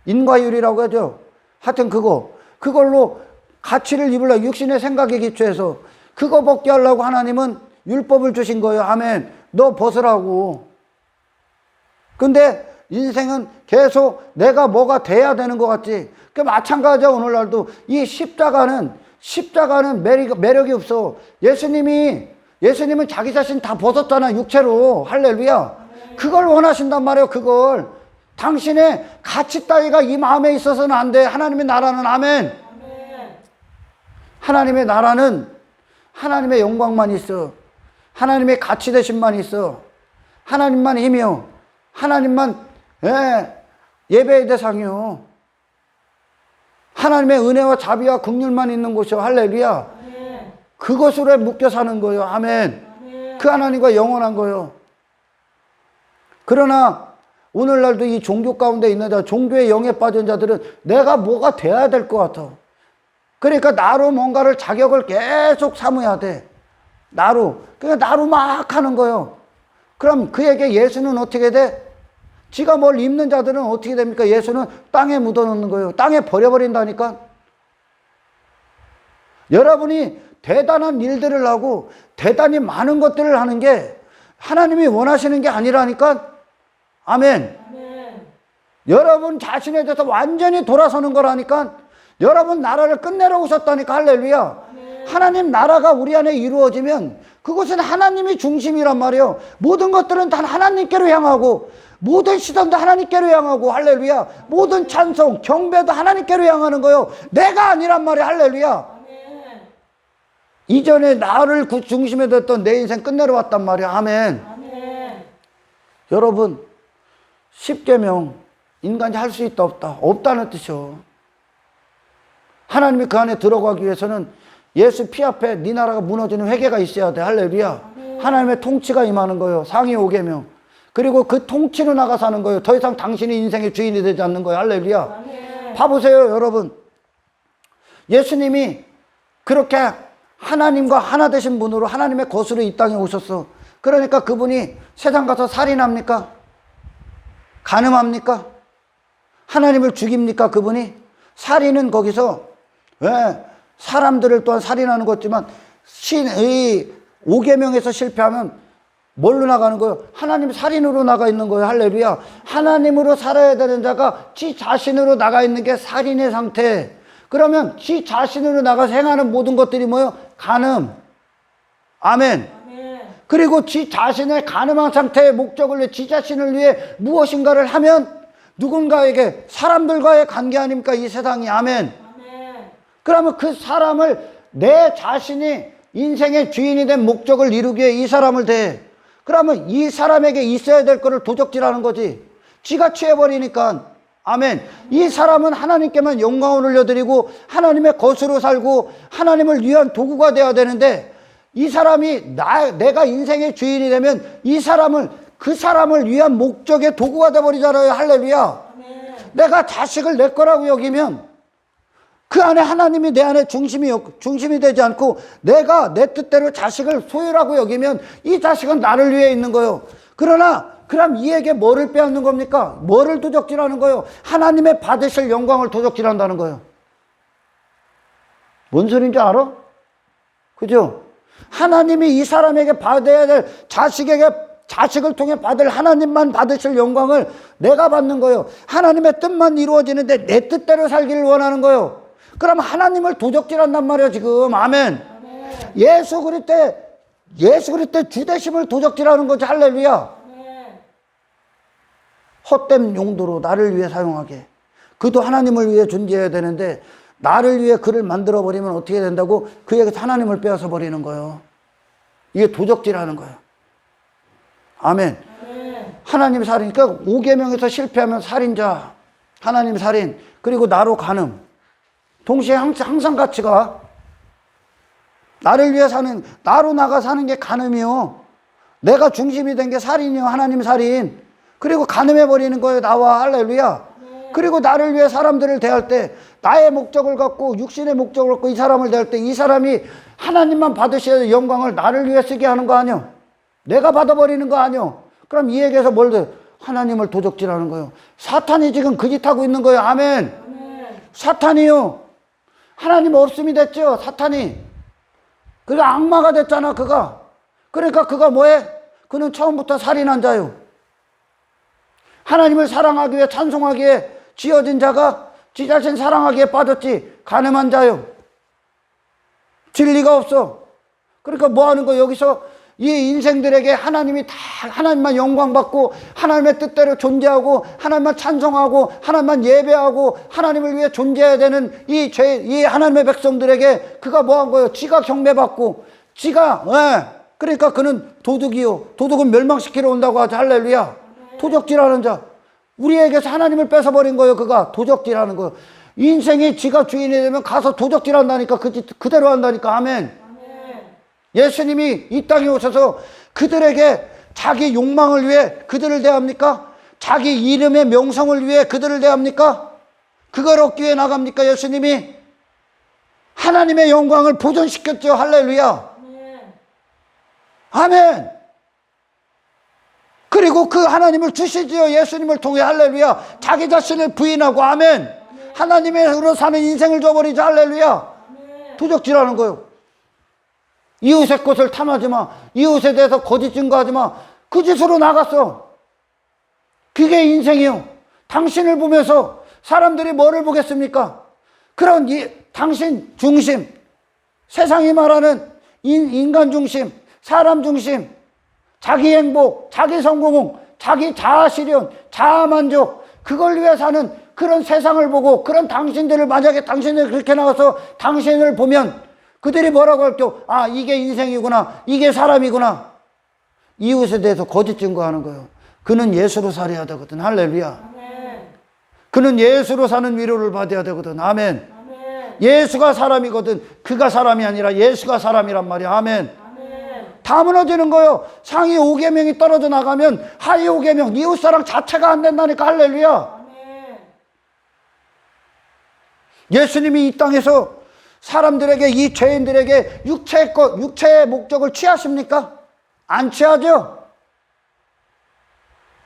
[SPEAKER 1] 인과율이라고 하죠. 하여튼 그걸로 가치를 입으려고 육신의 생각에 기초해서 그거 벗게 하려고 하나님은 율법을 주신 거예요. 아멘. 너 벗으라고. 근데 인생은 계속 내가 뭐가 돼야 되는 것 같지. 그 마찬가지야. 오늘날도 이 십자가는 매력이 없어. 예수님은 자기 자신 다 벗었잖아, 육체로. 할렐루야. 그걸 원하신단 말이에요. 그걸. 당신의 가치 따위가 이 마음에 있어서는 안 돼. 하나님의 나라는, 아멘. 하나님의 나라는 하나님의 영광만 있어. 하나님의 가치 되심만 있어. 하나님만 힘이요. 하나님만 예배의 대상이요. 하나님의 은혜와 자비와 긍휼만 있는 곳이요. 할렐루야. 그것으로 묶여 사는 거예요. 아멘. 그 하나님과 영원한 거예요. 그러나 오늘날도 이 종교 가운데 있는 자, 종교의 영에 빠진 자들은 내가 뭐가 돼야 될 것 같아. 그러니까 나로 뭔가를 자격을 계속 삼아야 돼. 그러니까 나로 막 하는 거예요. 그럼 그에게 예수는 어떻게 돼? 지가 뭘 입는 자들은 어떻게 됩니까? 예수는 땅에 묻어놓는 거예요. 땅에 버려버린다니까. 여러분이 대단한 일들을 하고 대단히 많은 것들을 하는 게 하나님이 원하시는 게 아니라니까. 아멘. 여러분 자신에 대해서 완전히 돌아서는 거라니까. 여러분 나라를 끝내러 오셨다니까. 할렐루야. 하나님 나라가 우리 안에 이루어지면 그것은 하나님이 중심이란 말이에요. 모든 것들은 다 하나님께로 향하고, 모든 시선도 하나님께로 향하고, 할렐루야. 모든 찬송, 경배도 하나님께로 향하는 거예요. 내가 아니란 말이에요. 할렐루야. 이전에 나를 그 중심에 뒀던 내 인생 끝내러 왔단 말이야. 아멘. 여러분, 십계명 인간이 할 수 있다 없다? 없다는 뜻이요. 하나님이 그 안에 들어가기 위해서는 예수 피 앞에 네 나라가 무너지는 회개가 있어야 돼. 할렐루야. 하나님의 통치가 임하는 거예요. 상위 5계명. 그리고 그 통치로 나가 사는 거예요. 더 이상 당신이 인생의 주인이 되지 않는 거예요. 할렐루야. 봐보세요, 여러분. 예수님이 그렇게 하나님과 하나 되신 분으로 하나님의 것으로 이 땅에 오셨어. 그러니까 그분이 세상 가서 살인합니까? 간음합니까? 하나님을 죽입니까? 그분이? 살인은 거기서 사람들을 또한 살인하는 거지만 신의 5계명에서 실패하면 뭘로 나가는 거예요? 하나님 살인으로 나가 있는 거예요. 할렐루야. 하나님으로 살아야 되는 자가 지 자신으로 나가 있는 게 살인의 상태. 그러면 지 자신으로 나가서 행하는 모든 것들이 뭐예요? 간음. 아멘. 그리고 지 자신의 간음한 상태의 목적을 위해 지 자신을 위해 무엇인가를 하면 누군가에게 사람들과의 관계 아닙니까? 이 세상이. 아멘. 그러면 그 사람을 내 자신이 인생의 주인이 된 목적을 이루기 위해 이 사람을 대해. 그러면 이 사람에게 있어야 될 거를 도적질하는 거지. 지가 취해버리니까. 아멘. 이 사람은 하나님께만 영광을 올려드리고 하나님의 것으로 살고 하나님을 위한 도구가 되어야 되는데 이 사람이 내가 인생의 주인이 되면 이 사람을 그 사람을 위한 목적의 도구가 되어버리잖아요. 할렐루야. 내가 자식을 내 거라고 여기면 그 안에 하나님이 내 안에 중심이 되지 않고 내가 내 뜻대로 자식을 소유라고 여기면 이 자식은 나를 위해 있는 거예요. 그럼 이에게 뭐를 빼앗는 겁니까? 뭐를 도적질하는 거예요? 하나님의 받으실 영광을 도적질한다는 거예요. 뭔 소리인지 알아? 그죠? 하나님이 이 사람에게 받아야 될 자식을 통해 받을 하나님만 받으실 영광을 내가 받는 거예요. 하나님의 뜻만 이루어지는데 내 뜻대로 살기를 원하는 거예요. 그럼 하나님을 도적질한단 말이에요, 지금. 아멘. 예수 그리스도의 주되심을 도적질하는 거지. 할렐루야. 헛된 용도로 나를 위해 사용하게. 그도 하나님을 위해 존재해야 되는데 나를 위해 그를 만들어버리면 어떻게 된다고? 그에게서 하나님을 빼앗아 버리는 거예요. 이게 도적질하는 거예요. 아멘. 하나님 살인. 그러니까 5계명에서 실패하면 살인자, 하나님 살인, 그리고 나로 간음. 동시에 항상 같이 가. 나를 위해 사는, 나로 나가 사는 게 간음이요. 내가 중심이 된 게 살인이요. 하나님 살인. 그리고 간음해버리는 거예요. 나와. 할렐루야. 그리고 나를 위해 사람들을 대할 때 나의 목적을 갖고 육신의 목적을 갖고 이 사람을 대할 때 이 사람이 하나님만 받으셔야 될 영광을 나를 위해 쓰게 하는 거 아니요. 내가 받아버리는 거 아니요. 그럼 이에게서 뭘 돼? 하나님을 도적질하는 거예요. 사탄이 지금 그 짓 하고 있는 거예요. 아멘.
[SPEAKER 2] 아멘.
[SPEAKER 1] 사탄이요. 하나님 없음이 됐죠. 사탄이. 그가 악마가 됐잖아. 그가. 그러니까 그가 뭐해? 그는 처음부터 살인한 자요. 하나님을 사랑하기 위해 찬송하기에 지어진 자가 지 자신 사랑하기에 빠졌지. 가늠한 자요. 진리가 없어. 그러니까 뭐 하는 거? 여기서 이 인생들에게 하나님이 다 하나님만 영광 받고 하나님의 뜻대로 존재하고 하나님만 찬송하고 하나님만 예배하고 하나님을 위해 존재해야 되는 이 하나님의 백성들에게 그가 뭐 한 거예요? 지가 경배받고 그러니까 그는 도둑이요. 도둑은 멸망시키러 온다고 하죠. 할렐루야. 도적질하는 자. 우리에게서 하나님을 뺏어버린 거예요. 그가 도적질하는 거예요. 인생이 지가 주인이 되면 가서 도적질한다니까. 그대로 한다니까. 아멘. 예수님이 이 땅에 오셔서 그들에게 자기 욕망을 위해 그들을 대합니까? 자기 이름의 명성을 위해 그들을 대합니까? 그걸 얻기 위해 나갑니까? 예수님이 하나님의 영광을 보존시켰죠. 할렐루야. 아멘. 그리고 그 하나님을 주시지요. 예수님을 통해. 할렐루야. 자기 자신을 부인하고. 아멘. 하나님으로 사는 인생을 줘버리죠. 할렐루야. 도적질하는 거예요. 이웃의 것을 탐하지 마. 이웃에 대해서 거짓 증거하지 마. 그 짓으로 나갔어. 그게 인생이요. 당신을 보면서 사람들이 뭐를 보겠습니까? 그런 당신 중심, 세상이 말하는 인간 중심, 사람 중심, 자기 행복, 자기 성공, 자기 자아 실현, 자아 만족, 그걸 위해 사는 그런 세상을 보고 그런 당신들을 만약에 당신들이 그렇게 나가서 당신을 보면 그들이 뭐라고 할게요? 아, 이게 인생이구나. 이게 사람이구나. 이웃에 대해서 거짓 증거하는 거예요. 그는 예수로 살아야 되거든. 할렐루야.
[SPEAKER 2] 아멘.
[SPEAKER 1] 그는 예수로 사는 위로를 받아야 되거든. 아멘.
[SPEAKER 2] 아멘.
[SPEAKER 1] 예수가 사람이거든. 그가 사람이 아니라 예수가 사람이란 말이야. 아멘.
[SPEAKER 2] 아멘.
[SPEAKER 1] 다 무너지는 거예요. 상위 5계명이 떨어져 나가면 하위 5계명, 이웃사랑 자체가 안 된다니까. 할렐루야.
[SPEAKER 2] 아멘.
[SPEAKER 1] 예수님이 이 땅에서 사람들에게, 이 죄인들에게 육체의 목적을 취하십니까? 안 취하죠?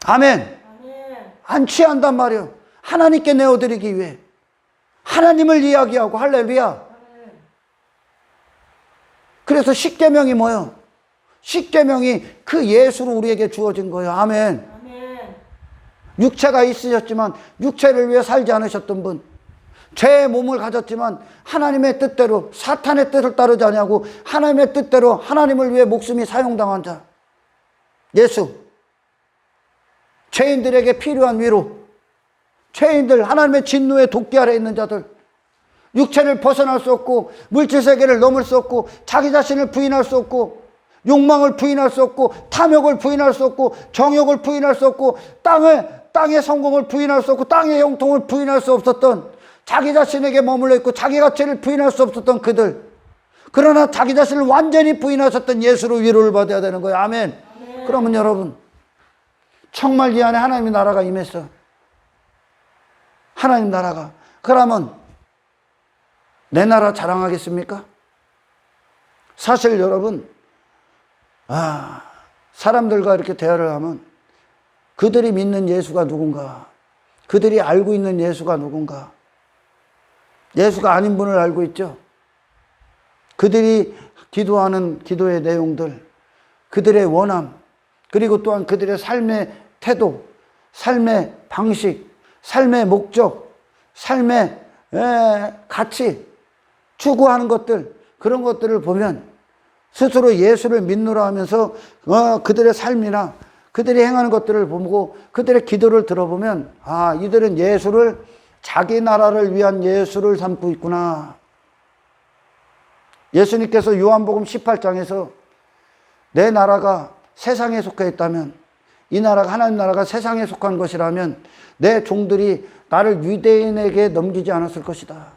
[SPEAKER 1] 아멘.
[SPEAKER 2] 아멘.
[SPEAKER 1] 안 취한단 말이에요. 하나님께 내어드리기 위해. 하나님을 이야기하고. 할렐루야. 그래서 십계명이 뭐예요? 십계명이 그 예수로 우리에게 주어진 거예요. 아멘.
[SPEAKER 2] 아멘.
[SPEAKER 1] 육체가 있으셨지만 육체를 위해 살지 않으셨던 분, 죄의 몸을 가졌지만 하나님의 뜻대로, 사탄의 뜻을 따르지 아니하고 하나님의 뜻대로 하나님을 위해 목숨이 사용당한 자, 예수. 죄인들에게 필요한 위로, 죄인들, 하나님의 진노의 도끼 아래 있는 자들, 육체를 벗어날 수 없고 물질 세계를 넘을 수 없고 자기 자신을 부인할 수 없고 욕망을 부인할 수 없고 탐욕을 부인할 수 없고 정욕을 부인할 수 없고 땅의 성공을 부인할 수 없고 땅의 형통을 부인할 수 없었던, 자기 자신에게 머물러 있고 자기 가치를 부인할 수 없었던 그들, 그러나 자기 자신을 완전히 부인하셨던 예수로 위로를 받아야 되는 거예요. 아멘.
[SPEAKER 2] 아멘.
[SPEAKER 1] 그러면 여러분, 정말 이 안에 하나님의 나라가 임했어. 하나님 나라가. 그러면 내 나라 자랑하겠습니까? 사실 여러분, 사람들과 이렇게 대화를 하면 그들이 믿는 예수가 누군가, 그들이 알고 있는 예수가 누군가, 예수가 아닌 분을 알고 있죠. 그들이 기도하는 기도의 내용들, 그들의 원함, 그리고 또한 그들의 삶의 태도, 삶의 방식, 삶의 목적, 삶의 가치, 추구하는 것들, 그런 것들을 보면 스스로 예수를 믿노라 하면서 그들의 삶이나 그들이 행하는 것들을 보고 그들의 기도를 들어보면, 이들은 예수를, 자기 나라를 위한 예수를 삼고 있구나. 예수님께서 요한복음 18장에서 내 나라가 세상에 속해 있다면, 이 나라가, 하나님 나라가 세상에 속한 것이라면 내 종들이 나를 유대인에게 넘기지 않았을 것이다.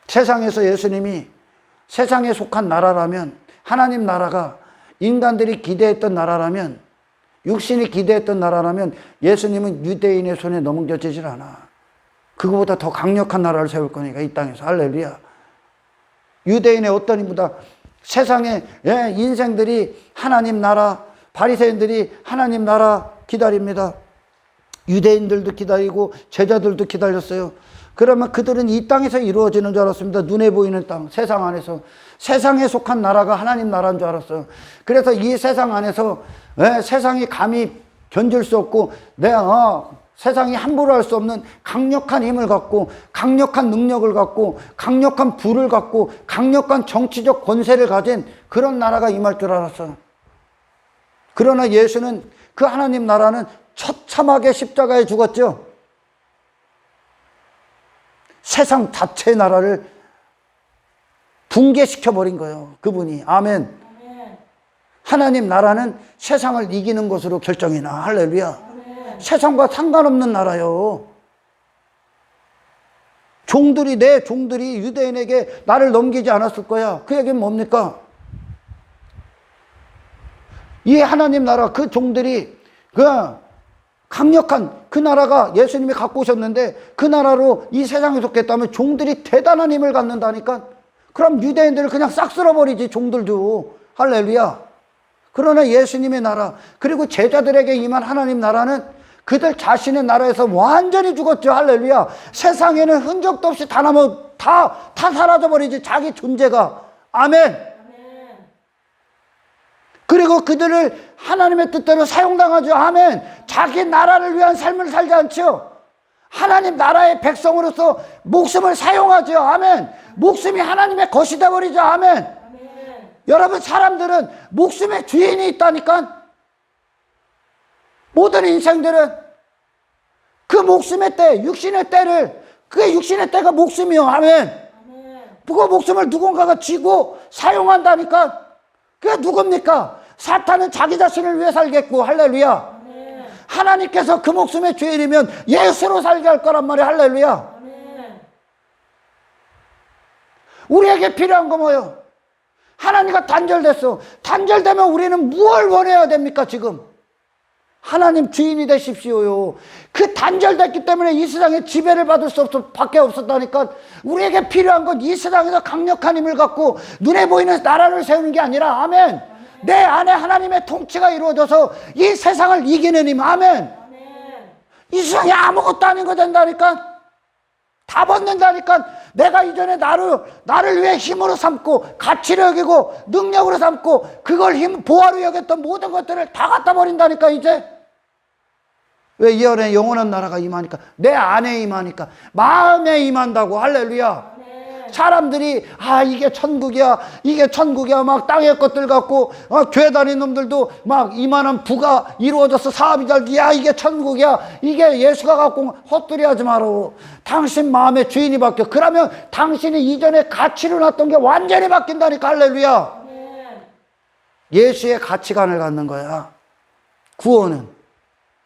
[SPEAKER 1] 세상에서 예수님이 세상에 속한 나라라면, 하나님 나라가 인간들이 기대했던 나라라면, 육신이 기대했던 나라라면 예수님은 유대인의 손에 넘겨지질 않아. 그거보다 더 강력한 나라를 세울 거니까, 이 땅에서. 할렐루야. 유대인의 어떤 인보다 세상의 인생들이 하나님 나라, 바리새인들이 하나님 나라 기다립니다. 유대인들도 기다리고 제자들도 기다렸어요. 그러면 그들은 이 땅에서 이루어지는 줄 알았습니다. 눈에 보이는 땅, 세상 안에서. 세상에 속한 나라가 하나님 나라인 줄 알았어요. 그래서 이 세상 안에서 세상이 감히 견줄 수 없고 세상이 함부로 할 수 없는 강력한 힘을 갖고 강력한 능력을 갖고 강력한 부를 갖고 강력한 정치적 권세를 가진 그런 나라가 임할 줄 알았어요. 그러나 예수는 그 하나님 나라는 처참하게 십자가에 죽었죠. 세상 자체의 나라를 붕괴시켜버린 거예요. 그분이. 아멘. 하나님 나라는 세상을 이기는 것으로 결정이나. 할렐루야. 세상과 상관없는 나라요. 내 종들이 유대인에게 나를 넘기지 않았을 거야. 그 얘기는 뭡니까? 이 하나님 나라 그 종들이 강력한 그 나라가 예수님이 갖고 오셨는데 그 나라로 이 세상에 속했다면 종들이 대단한 힘을 갖는다니까. 그럼 유대인들을 그냥 싹 쓸어버리지, 종들도. 할렐루야. 그러나 예수님의 나라 그리고 제자들에게 임한 하나님 나라는 그들 자신의 나라에서 완전히 죽었죠. 할렐루야. 세상에는 흔적도 없이 다 사라져버리지, 자기 존재가. 아멘. 그리고 그들을 하나님의 뜻대로 사용당하죠. 아멘. 자기 나라를 위한 삶을 살지 않죠. 하나님 나라의 백성으로서 목숨을 사용하죠. 아멘. 목숨이 하나님의 것이 되어버리죠. 아멘. 여러분, 사람들은 목숨의 주인이 있다니까. 모든 인생들은 그 목숨의 때, 육신의 때를, 그게 육신의 때가 목숨이요. 아멘. 그 목숨을 누군가가 쥐고 사용한다니까. 그게 누굽니까? 사탄은 자기 자신을 위해 살겠고. 할렐루야. 하나님께서 그 목숨의 주인이면 예수로 살게 할 거란 말이야. 할렐루야. 우리에게 필요한 거 뭐예요? 하나님과 단절됐어. 단절되면 우리는 무엇을 원해야 됩니까? 지금 하나님 주인이 되십시오요. 그 단절됐기 때문에 이 세상에 지배를 받을 수 밖에 없었다니까. 우리에게 필요한 건 이 세상에서 강력한 힘을 갖고 눈에 보이는 나라를 세우는 게 아니라, 아멘, 내 안에 하나님의 통치가 이루어져서 이 세상을 이기는 힘. 아멘. 이 세상에 아무것도 아닌 거 된다니까. 다 벗는다니까. 내가 이전에 나를 위해 힘으로 삼고 가치로 여기고 능력으로 삼고 그걸 보화로 여겼던 모든 것들을 다 갖다 버린다니까. 이제 왜? 이 안에 영원한 나라가 임하니까. 내 안에 임하니까. 마음에 임한다고. 할렐루야. 사람들이 이게 천국이야, 이게 천국이야 막 땅의 것들 갖고 교회 다니는 놈들도 막 이만한 부가 이루어져서 사업이 잘 돼. 이게 천국이야, 이게 예수가 갖고 헛소리 하지 마라. 당신 마음의 주인이 바뀌어. 그러면 당신이 이전에 가치로 놨던 게 완전히 바뀐다니까. 할렐루야. 예수의 가치관을 갖는 거야, 구원은.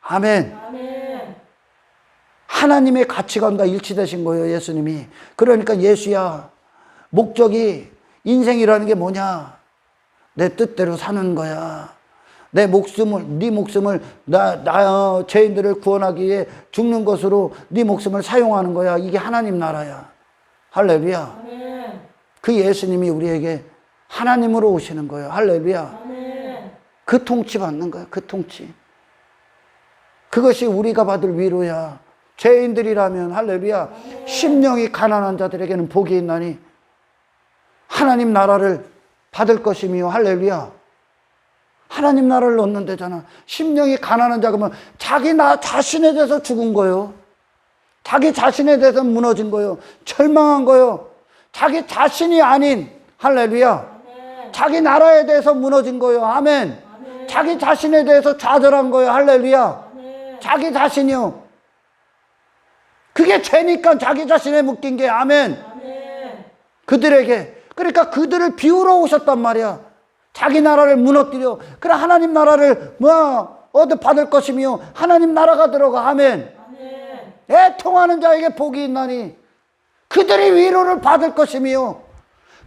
[SPEAKER 1] 아멘. 하나님의 가치관과 일치되신 거예요, 예수님이. 그러니까 예수야, 목적이, 인생이라는 게 뭐냐? 내 뜻대로 사는 거야. 네 목숨을 죄인들을 구원하기 위해 죽는 것으로 네 목숨을 사용하는 거야. 이게 하나님 나라야. 할렐루야. 그 예수님이 우리에게 하나님으로 오시는 거예요. 할렐루야. 그 통치 받는 거야, 그 통치. 그것이 우리가 받을 위로야. 죄인들이라면, 할렐루야, 심령이 가난한 자들에게는 복이 있나니 하나님 나라를 받을 것이며. 할렐루야. 하나님 나라를 얻는 데잖아. 심령이 가난한 자 그러면 자기 자신에 대해서 죽은 거요. 자기 자신에 대해서 무너진 거요. 절망한 거요. 자기 자신이 아닌, 할렐루야, 자기 나라에 대해서 무너진 거요. 아멘. 자기 자신에 대해서 좌절한 거요. 할렐루야. 자기 자신이요. 그게 죄니까 자기 자신에 묶인 게. 아멘. 그들에게, 그러니까 그들을 비우러 오셨단 말이야. 자기 나라를 무너뜨려. 그래, 하나님 나라를 얻어 받을 것이며 하나님 나라가 들어가. 아멘. 애통하는 자에게 복이 있나니 그들이 위로를 받을 것이며.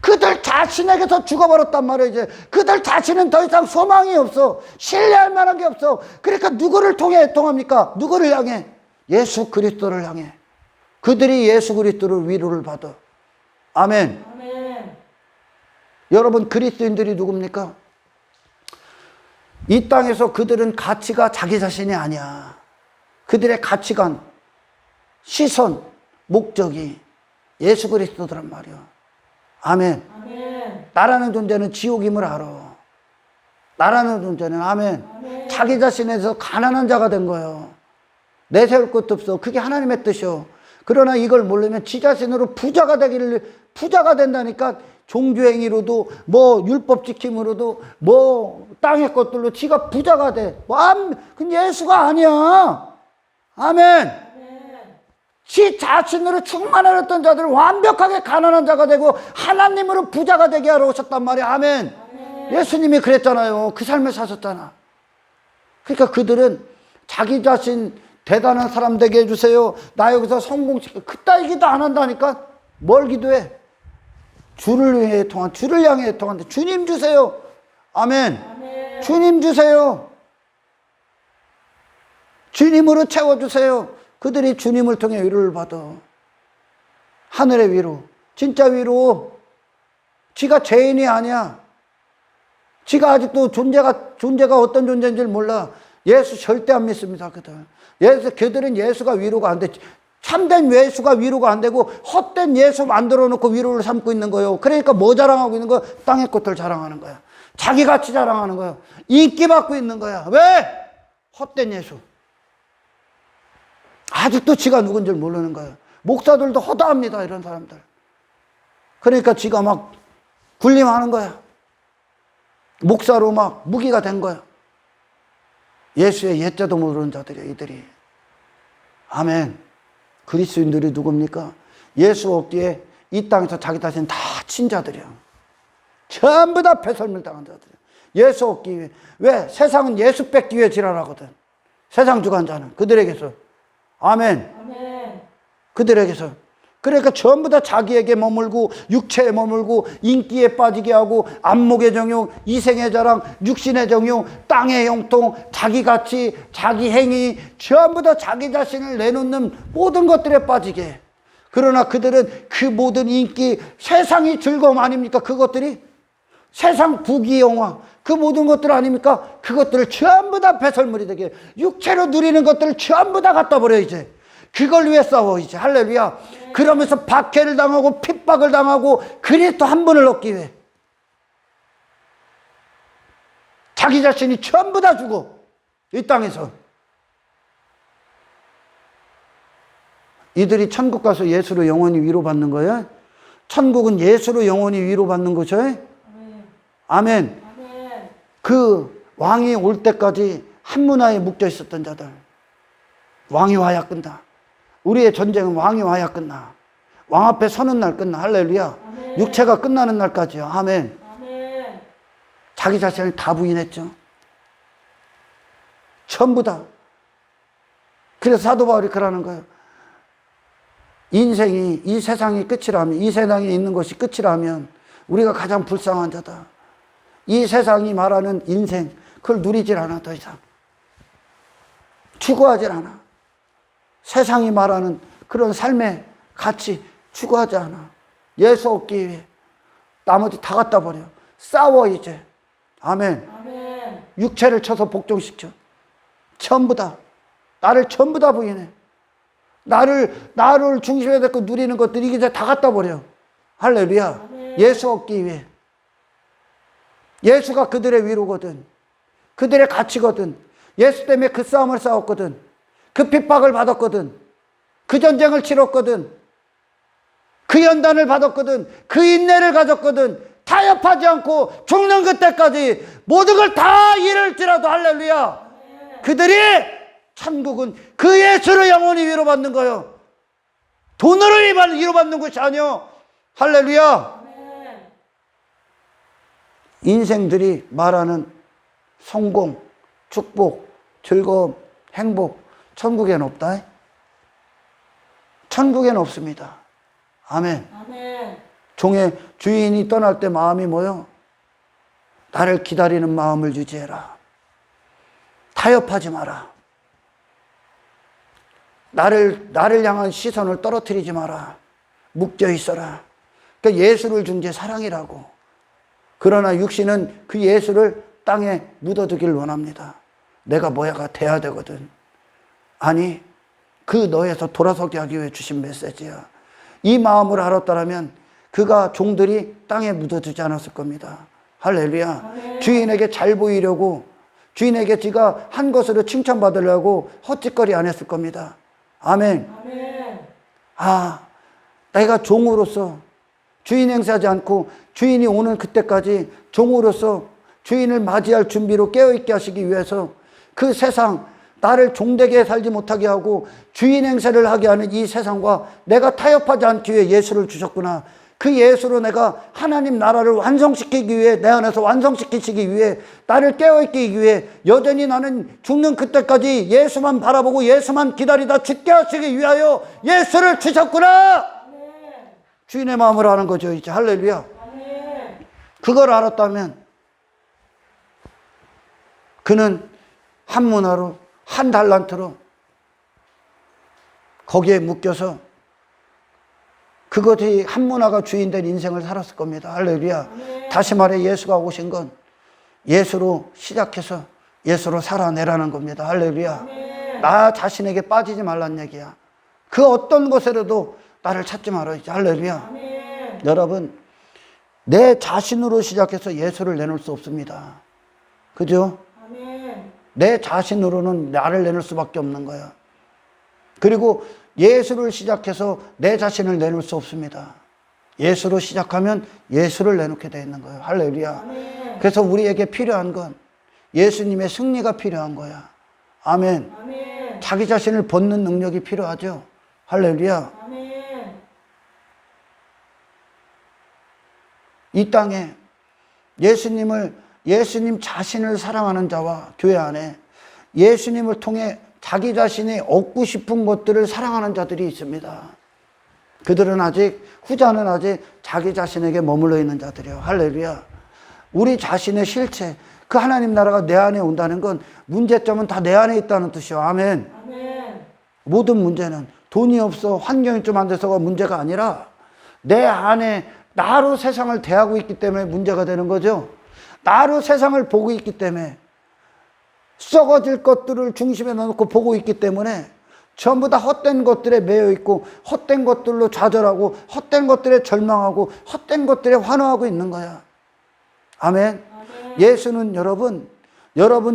[SPEAKER 1] 그들 자신에게서 죽어버렸단 말이야. 이제 그들 자신은 더 이상 소망이 없어. 신뢰할 만한 게 없어. 그러니까 누구를 통해 애통합니까? 누구를 향해? 예수 그리스도를 향해. 그들이 예수 그리스도를 위로를 받아. 아멘. 여러분, 그리스도인들이 누굽니까? 이 땅에서 그들은 가치가 자기 자신이 아니야. 그들의 가치관, 시선, 목적이 예수 그리스도더란 말이야. 아멘.
[SPEAKER 2] 아멘.
[SPEAKER 1] 나라는 존재는 지옥임을 알아. 나라는 존재는 아멘.
[SPEAKER 2] 아멘.
[SPEAKER 1] 자기 자신에서 가난한 자가 된 거예요. 내세울 것도 없어. 그게 하나님의 뜻이요. 그러나 이걸 모르면 지 자신으로 부자가 되기를, 부자가 된다니까. 종주행위로도 뭐 율법 지킴으로도 뭐 땅의 것들로 지가 부자가 돼. 근데 예수가 아니야. 아멘. 지 자신으로 충만하였던 자들을 완벽하게 가난한 자가 되고 하나님으로 부자가 되게 하러 오셨단 말이야. 아멘. 예수님이 그랬잖아요. 그 삶을 사셨잖아. 그러니까 그들은 자기 자신 대단한 사람 되게 해주세요. 나 여기서 성공시켜. 그따위 기도 안 한다니까. 뭘 기도해? 주를 위해 통한, 주를 향해 통한데 주님 주세요. 아멘.
[SPEAKER 2] 아멘.
[SPEAKER 1] 주님 주세요. 주님으로 채워주세요. 그들이 주님을 통해 위로를 받아. 하늘의 위로, 진짜 위로. 지가 죄인이 아니야. 지가 아직도 존재가 어떤 존재인지 몰라. 예수 절대 안 믿습니다. 그들은 예수가 위로가 안 돼. 참된 예수가 위로가 안 되고 헛된 예수 만들어 놓고 위로를 삼고 있는 거예요. 그러니까 뭐 자랑하고 있는 거야? 땅의 것들 자랑하는 거야. 자기 가치 자랑하는 거야. 인기 받고 있는 거야. 왜? 헛된 예수. 아직도 지가 누군지 모르는 거야. 목사들도 허다합니다. 이런 사람들. 그러니까 지가 막 군림하는 거야. 목사로 막 무기가 된 거야. 예수의 예자도 모르는 자들이야, 이들이. 아멘. 그리스도인들이 누굽니까? 예수 없기에 이 땅에서 자기 자신 다 친 자들이야. 전부 다 배설물 당한 자들이야. 예수 없기 위해. 왜? 세상은 예수 뺏기 위해 지랄하거든. 세상 주관자는 그들에게서. 아멘.
[SPEAKER 2] 아멘.
[SPEAKER 1] 그들에게서. 그러니까 전부 다 자기에게 머물고 육체에 머물고 인기에 빠지게 하고 안목의 정욕, 이생의 자랑, 육신의 정욕, 땅의 형통, 자기 가치, 자기 행위 전부 다 자기 자신을 내놓는 모든 것들에 빠지게 해. 그러나 그들은 그 모든 인기, 세상이 즐거움 아닙니까? 그것들이 세상 부귀영화 그 모든 것들 아닙니까? 그것들을 전부 다 배설물이 되게 해. 육체로 누리는 것들을 전부 다 갖다 버려 이제. 그걸 위해 싸워 이제. 할렐루야. 그러면서 박해를 당하고 핍박을 당하고 그리스도 한 분을 얻기 위해 자기 자신이 전부 다 주고 이 땅에서 이들이 천국 가서 예수로 영원히 위로받는 거예요. 천국은 예수로 영원히 위로받는 거죠. 아멘.
[SPEAKER 2] 아멘.
[SPEAKER 1] 그 왕이 올 때까지 한 문화에 묶여 있었던 자들 왕이 와야 끝나. 우리의 전쟁은 왕이 와야 끝나. 왕 앞에 서는 날 끝나. 할렐루야.
[SPEAKER 2] 아멘.
[SPEAKER 1] 육체가 끝나는 날까지요. 아멘.
[SPEAKER 2] 아멘.
[SPEAKER 1] 자기 자신을 다 부인했죠. 전부 다. 그래서 사도 바울이 그러는 거예요. 인생이 이 세상이 끝이라면, 이 세상에 있는 것이 끝이라면 우리가 가장 불쌍한 자다. 이 세상이 말하는 인생 그걸 누리질 않아. 더 이상 추구하질 않아. 세상이 말하는 그런 삶의 가치 추구하지 않아. 예수 얻기 위해 나머지 다 갖다 버려. 싸워 이제. 아멘.
[SPEAKER 2] 아멘.
[SPEAKER 1] 육체를 쳐서 복종시켜. 전부 다. 나를 전부 다 부인해. 나를 중심에 대고 누리는 것들이 이제 다 갖다 버려. 할렐루야.
[SPEAKER 2] 아멘.
[SPEAKER 1] 예수 얻기 위해. 예수가 그들의 위로거든. 그들의 가치거든. 예수 때문에 그 싸움을 싸웠거든. 그 핍박을 받았거든. 그 전쟁을 치렀거든. 그 연단을 받았거든. 그 인내를 가졌거든. 타협하지 않고 죽는 그때까지 모든 걸 다 잃을지라도 할렐루야. 그들이 천국은 그 예수로 영원히 위로받는 거예요. 돈으로 위로받는 것이 아니요. 할렐루야.
[SPEAKER 2] 아멘.
[SPEAKER 1] 인생들이 말하는 성공, 축복, 즐거움, 행복 천국엔 없다. 천국엔 없습니다. 아멘.
[SPEAKER 2] 아멘.
[SPEAKER 1] 종의 주인이 떠날 때 마음이 뭐요? 나를 기다리는 마음을 유지해라. 타협하지 마라. 나를 향한 시선을 떨어뜨리지 마라. 묶여 있어라. 그러니까 예수를 준 게 사랑이라고. 그러나 육신은 그 예수를 땅에 묻어두길 원합니다. 내가 뭐야가 돼야 되거든. 아니, 그 너에서 돌아서게 하기 위해 주신 메시지야. 이 마음을 알았다면 그가 종들이 땅에 묻어두지 않았을 겁니다. 할렐루야.
[SPEAKER 2] 아멘.
[SPEAKER 1] 주인에게 잘 보이려고, 주인에게 지가 한 것으로 칭찬받으려고 헛짓거리 안 했을 겁니다. 아멘.
[SPEAKER 2] 아멘.
[SPEAKER 1] 아, 내가 종으로서 주인 행세하지 않고 주인이 오는 그때까지 종으로서 주인을 맞이할 준비로 깨어있게 하시기 위해서 그 세상, 나를 종되게 살지 못하게 하고 주인 행세를 하게 하는 이 세상과 내가 타협하지 않기 위해 예수를 주셨구나. 그 예수로 내가 하나님 나라를 완성시키기 위해, 내 안에서 완성시키시기 위해, 나를 깨어있기 위해 여전히 나는 죽는 그때까지 예수만 바라보고 예수만 기다리다 죽게 하시기 위하여 예수를 주셨구나.
[SPEAKER 2] 아멘.
[SPEAKER 1] 주인의 마음을 아는 거죠, 이제. 할렐루야.
[SPEAKER 2] 아멘.
[SPEAKER 1] 그걸 알았다면 그는 한 문화로, 한 달란트로 거기에 묶여서 그것이 한 문화가 주인된 인생을 살았을 겁니다. 할렐루야.
[SPEAKER 2] 아멘.
[SPEAKER 1] 다시 말해 예수가 오신 건 예수로 시작해서 예수로 살아내라는 겁니다. 할렐루야.
[SPEAKER 2] 아멘.
[SPEAKER 1] 나 자신에게 빠지지 말란 얘기야. 그 어떤 것에라도 나를 찾지 말아야지. 할렐루야.
[SPEAKER 2] 아멘.
[SPEAKER 1] 여러분, 내 자신으로 시작해서 예수를 내놓을 수 없습니다. 그죠?
[SPEAKER 2] 아멘.
[SPEAKER 1] 내 자신으로는 나를 내놓을 수밖에 없는 거야. 그리고 예수를 시작해서 내 자신을 내놓을 수 없습니다. 예수로 시작하면 예수를 내놓게 되어 있는 거예요. 할렐루야.
[SPEAKER 2] 아멘.
[SPEAKER 1] 그래서 우리에게 필요한 건 예수님의 승리가 필요한 거야. 아멘.
[SPEAKER 2] 아멘.
[SPEAKER 1] 자기 자신을 벗는 능력이 필요하죠. 할렐루야.
[SPEAKER 2] 아멘.
[SPEAKER 1] 이 땅에 예수님 자신을 사랑하는 자와 교회 안에 예수님을 통해 자기 자신이 얻고 싶은 것들을 사랑하는 자들이 있습니다. 그들은 후자는 아직 자기 자신에게 머물러 있는 자들이에요. 할렐루야. 우리 자신의 실체, 그 하나님 나라가 내 안에 온다는 건 문제점은 다 내 안에 있다는 뜻이요. 아멘.
[SPEAKER 2] 아멘.
[SPEAKER 1] 모든 문제는 돈이 없어, 환경이 좀 안 돼서가 문제가 아니라 내 안에 나로 세상을 대하고 있기 때문에 문제가 되는 거죠. 나로 세상을 보고 있기 때문에, 썩어질 것들을 중심에 넣어놓고 보고 있기 때문에 전부 다 헛된 것들에 매여 있고 헛된 것들로 좌절하고 헛된 것들에 절망하고 헛된 것들에 환호하고 있는 거야. 아멘.
[SPEAKER 2] 아멘.
[SPEAKER 1] 예수는 여러분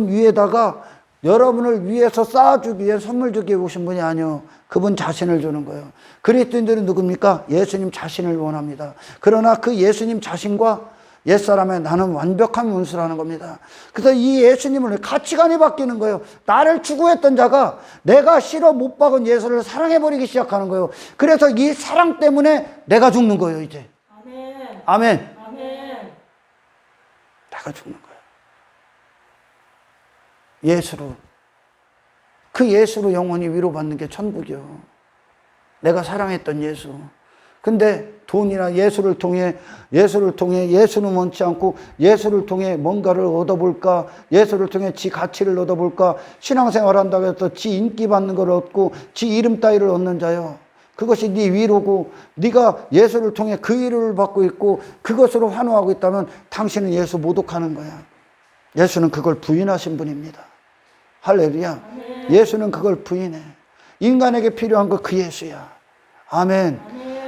[SPEAKER 1] 위에다가 여러분을 위해서 쌓아주기 위해 선물 주기 위해 오신 분이 아니요. 그분 자신을 주는 거예요. 그리스도인들은 누굽니까? 예수님 자신을 원합니다. 그러나 그 예수님 자신과 옛사람의 나는 완벽한 문수라는 겁니다. 그래서 이 예수님을 가치관이 바뀌는 거예요. 나를 추구했던 자가 내가 싫어 못 박은 예수를 사랑해버리기 시작하는 거예요. 그래서 이 사랑 때문에 내가 죽는 거예요, 이제.
[SPEAKER 2] 아멘.
[SPEAKER 1] 아멘.
[SPEAKER 2] 아멘.
[SPEAKER 1] 내가 죽는 거예요. 예수로. 그 예수로 영원히 위로받는 게 천국이요. 내가 사랑했던 예수. 근데 돈이나 예수를 통해 예수는 원치 않고 예수를 통해 뭔가를 얻어볼까, 예수를 통해 지 가치를 얻어볼까, 신앙생활 한다고 해서 지 인기 받는 걸 얻고 지 이름 따위를 얻는 자요. 그것이 네 위로고 네가 예수를 통해 그 위로를 받고 있고 그것으로 환호하고 있다면 당신은 예수 모독하는 거야. 예수는 그걸 부인하신 분입니다. 할렐루야. 예수는 그걸 부인해. 인간에게 필요한 거 그 예수야. 아멘.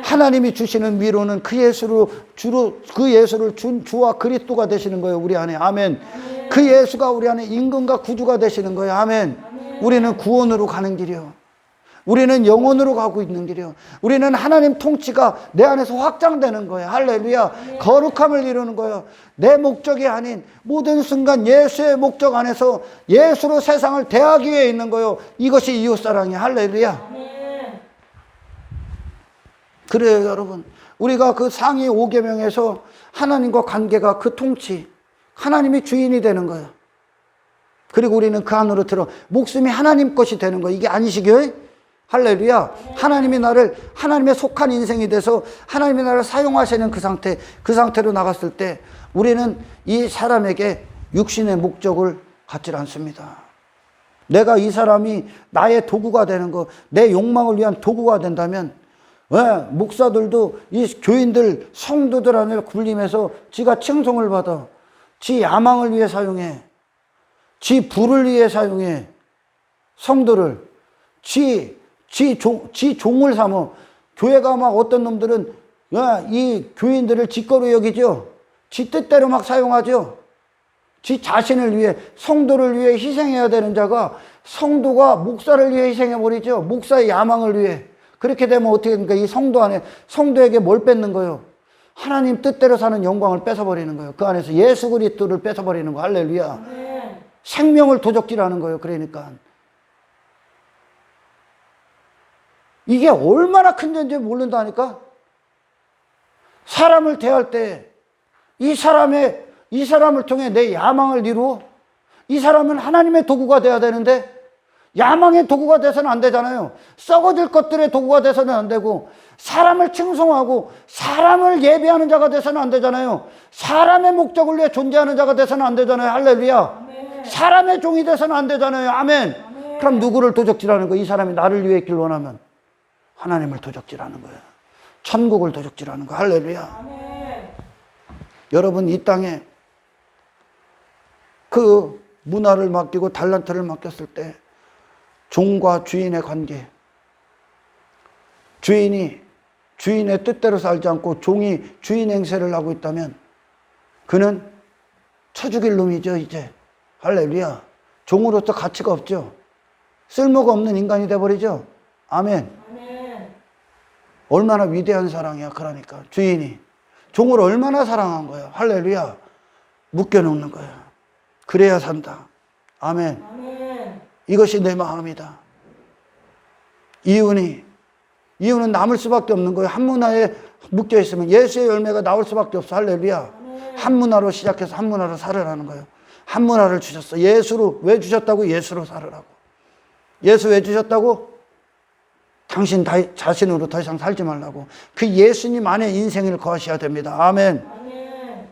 [SPEAKER 1] 하나님이 주시는 위로는 그 예수를 준 주와 그리스도가 되시는 거예요. 우리 안에. 아멘. 그 예수가 우리 안에 임금과 구주가 되시는 거예요. 아멘. 우리는 구원으로 가는 길이요. 우리는 영원으로 가고 있는 길이요. 우리는 하나님 통치가 내 안에서 확장되는 거예요. 할렐루야. 거룩함을 이루는 거예요. 내 목적이 아닌 모든 순간 예수의 목적 안에서 예수로 세상을 대하기 위해 있는 거예요. 이것이 이웃사랑이에요. 할렐루야. 그래요, 여러분. 우리가 그 상위 5계명에서 하나님과 관계가 그 통치, 하나님이 주인이 되는 거예요. 그리고 우리는 그 안으로 들어 목숨이 하나님 것이 되는 거예요. 이게 안식이에요. 할렐루야. 하나님이 나를 하나님의 속한 인생이 돼서 하나님이 나를 사용하시는 그 상태로 나갔을 때 우리는 이 사람에게 육신의 목적을 갖지 않습니다. 내가 이 사람이 나의 도구가 되는 거, 내 욕망을 위한 도구가 된다면 왜 목사들도 이 교인들 성도들 안에 굴림해서 지가 칭송을 받아. 지 야망을 위해 사용해. 지 부를 위해 사용해. 성도를. 지 종을 삼어. 교회가 막 어떤 놈들은 이 교인들을 지거로 여기죠. 지 뜻대로 막 사용하죠. 지 자신을 위해, 성도를 위해 희생해야 되는 자가 성도가 목사를 위해 희생해버리죠. 목사의 야망을 위해. 그렇게 되면 어떻게 됩니까? 이 성도 안에, 성도에게 뭘 뺏는 거예요? 하나님 뜻대로 사는 영광을 뺏어버리는 거예요. 그 안에서 예수 그리스도를 뺏어버리는 거. 할렐루야.
[SPEAKER 2] 네.
[SPEAKER 1] 생명을 도적질하는 거예요. 그러니까. 이게 얼마나 큰 죄인지 모른다니까? 사람을 대할 때 이 사람을 통해 내 야망을 이루어 이 사람은 하나님의 도구가 돼야 되는데 야망의 도구가 돼서는 안 되잖아요. 썩어질 것들의 도구가 돼서는 안 되고 사람을 칭송하고 사람을 예배하는 자가 돼서는 안 되잖아요. 사람의 목적을 위해 존재하는 자가 돼서는 안 되잖아요. 할렐루야.
[SPEAKER 2] 아멘.
[SPEAKER 1] 사람의 종이 돼서는 안 되잖아요. 아멘.
[SPEAKER 2] 아멘.
[SPEAKER 1] 그럼 누구를 도적질하는 거예요? 이 사람이 나를 위해 있길 원하면 하나님을 도적질하는 거예요. 천국을 도적질하는 거예요. 할렐루야.
[SPEAKER 2] 아멘.
[SPEAKER 1] 여러분, 이 땅에 그 문화를 맡기고 달란트를 맡겼을 때 종과 주인의 관계, 주인이 주인의 뜻대로 살지 않고 종이 주인 행세를 하고 있다면 그는 쳐죽일 놈이죠. 이제 할렐루야. 종으로서 가치가 없죠. 쓸모가 없는 인간이 돼버리죠. 아멘.
[SPEAKER 2] 아멘.
[SPEAKER 1] 얼마나 위대한 사랑이야. 그러니까 주인이 종을 얼마나 사랑한 거야. 할렐루야. 묶여놓는 거야. 그래야 산다. 아멘.
[SPEAKER 2] 아멘.
[SPEAKER 1] 이것이 내 마음이다. 이유는 남을 수밖에 없는 거예요. 한 문화에 묶여 있으면 예수의 열매가 나올 수밖에 없어. 할렐루야.
[SPEAKER 2] 아멘.
[SPEAKER 1] 한 문화로 시작해서 한 문화로 살으라는 거예요. 한 문화를 주셨어. 예수로. 왜 주셨다고? 예수로 살으라고. 예수 왜 주셨다고? 당신 자신으로 더 이상 살지 말라고. 그 예수님 안에 인생을 거하셔야 됩니다. 아멘.
[SPEAKER 2] 아멘.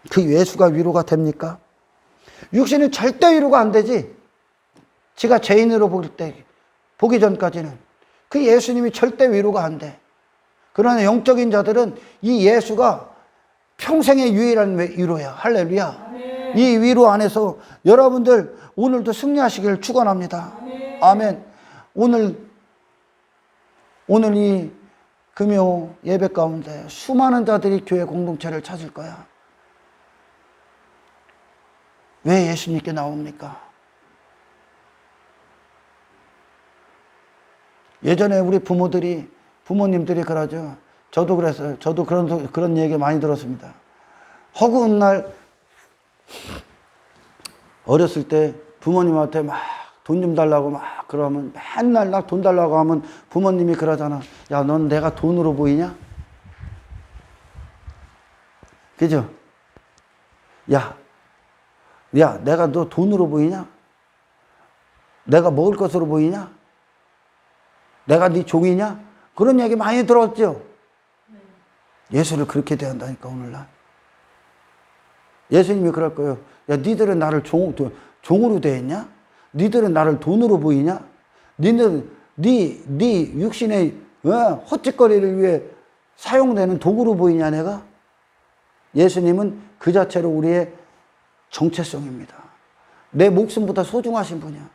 [SPEAKER 1] 그 예수가 위로가 됩니까? 육신은 절대 위로가 안 되지. 지가 죄인으로 보기 전까지는. 그 예수님이 절대 위로가 안 돼. 그러나 영적인 자들은 이 예수가 평생의 유일한 위로야. 할렐루야.
[SPEAKER 2] 아멘.
[SPEAKER 1] 이 위로 안에서 여러분들 오늘도 승리하시기를 축원합니다.
[SPEAKER 2] 아멘.
[SPEAKER 1] 아멘. 오늘 이 금요 예배 가운데 수많은 자들이 교회 공동체를 찾을 거야. 왜 예수님께 나옵니까? 예전에 우리 부모님들이 그러죠. 저도 그랬어요. 저도 그런 얘기 많이 들었습니다. 허구한 날, 어렸을 때 부모님한테 막 돈 좀 달라고 막 그러면 맨날 나 돈 달라고 하면 부모님이 그러잖아. 야, 넌 내가 돈으로 보이냐? 그죠? 야, 내가 너 돈으로 보이냐? 내가 먹을 것으로 보이냐? 내가 네 종이냐? 그런 얘기 많이 들었죠? 예수를 그렇게 대한다니까, 오늘날. 예수님이 그럴 거예요. 야, 니들은 나를 종으로 대했냐? 니들은 나를 돈으로 보이냐? 니들은 네 육신의 헛짓거리를 위해 사용되는 도구로 보이냐, 내가? 예수님은 그 자체로 우리의 정체성입니다. 내 목숨보다 소중하신 분이야.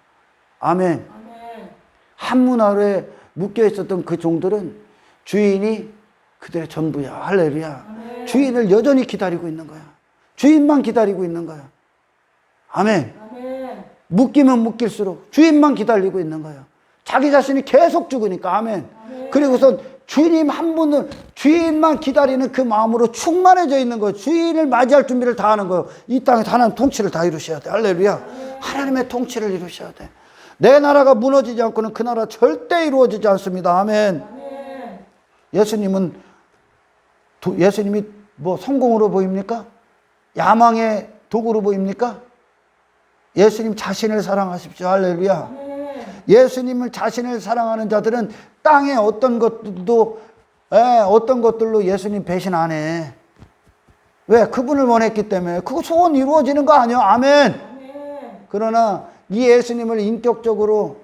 [SPEAKER 1] 아멘.
[SPEAKER 2] 아멘.
[SPEAKER 1] 한 문화에 묶여 있었던 그 종들은 주인이 그들의 전부야. 할렐루야.
[SPEAKER 2] 아멘.
[SPEAKER 1] 주인을 여전히 기다리고 있는 거야. 주인만 기다리고 있는 거야. 아멘.
[SPEAKER 2] 아멘.
[SPEAKER 1] 묶이면 묶일수록 주인만 기다리고 있는 거야. 자기 자신이 계속 죽으니까. 아멘.
[SPEAKER 2] 아멘.
[SPEAKER 1] 그리고선 주님 한 분을, 주인만 기다리는 그 마음으로 충만해져 있는 거예요. 주인을 맞이할 준비를 다 하는 거예요. 이 땅에서 하나님 통치를 다 이루셔야 돼. 할렐루야. 하나님의 통치를 이루셔야 돼. 내 나라가 무너지지 않고는 그 나라 절대 이루어지지 않습니다. 아멘.
[SPEAKER 2] 아멘.
[SPEAKER 1] 예수님이 뭐 성공으로 보입니까? 야망의 도구로 보입니까? 예수님 자신을 사랑하십시오. 할렐루야.
[SPEAKER 2] 아멘.
[SPEAKER 1] 예수님을 자신을 사랑하는 자들은 땅의 어떤 것들로 예수님 배신 안 해. 왜? 그분을 원했기 때문에. 그거 소원 이루어지는 거 아니야. 아멘.
[SPEAKER 2] 아멘.
[SPEAKER 1] 그러나 이 예수님을 인격적으로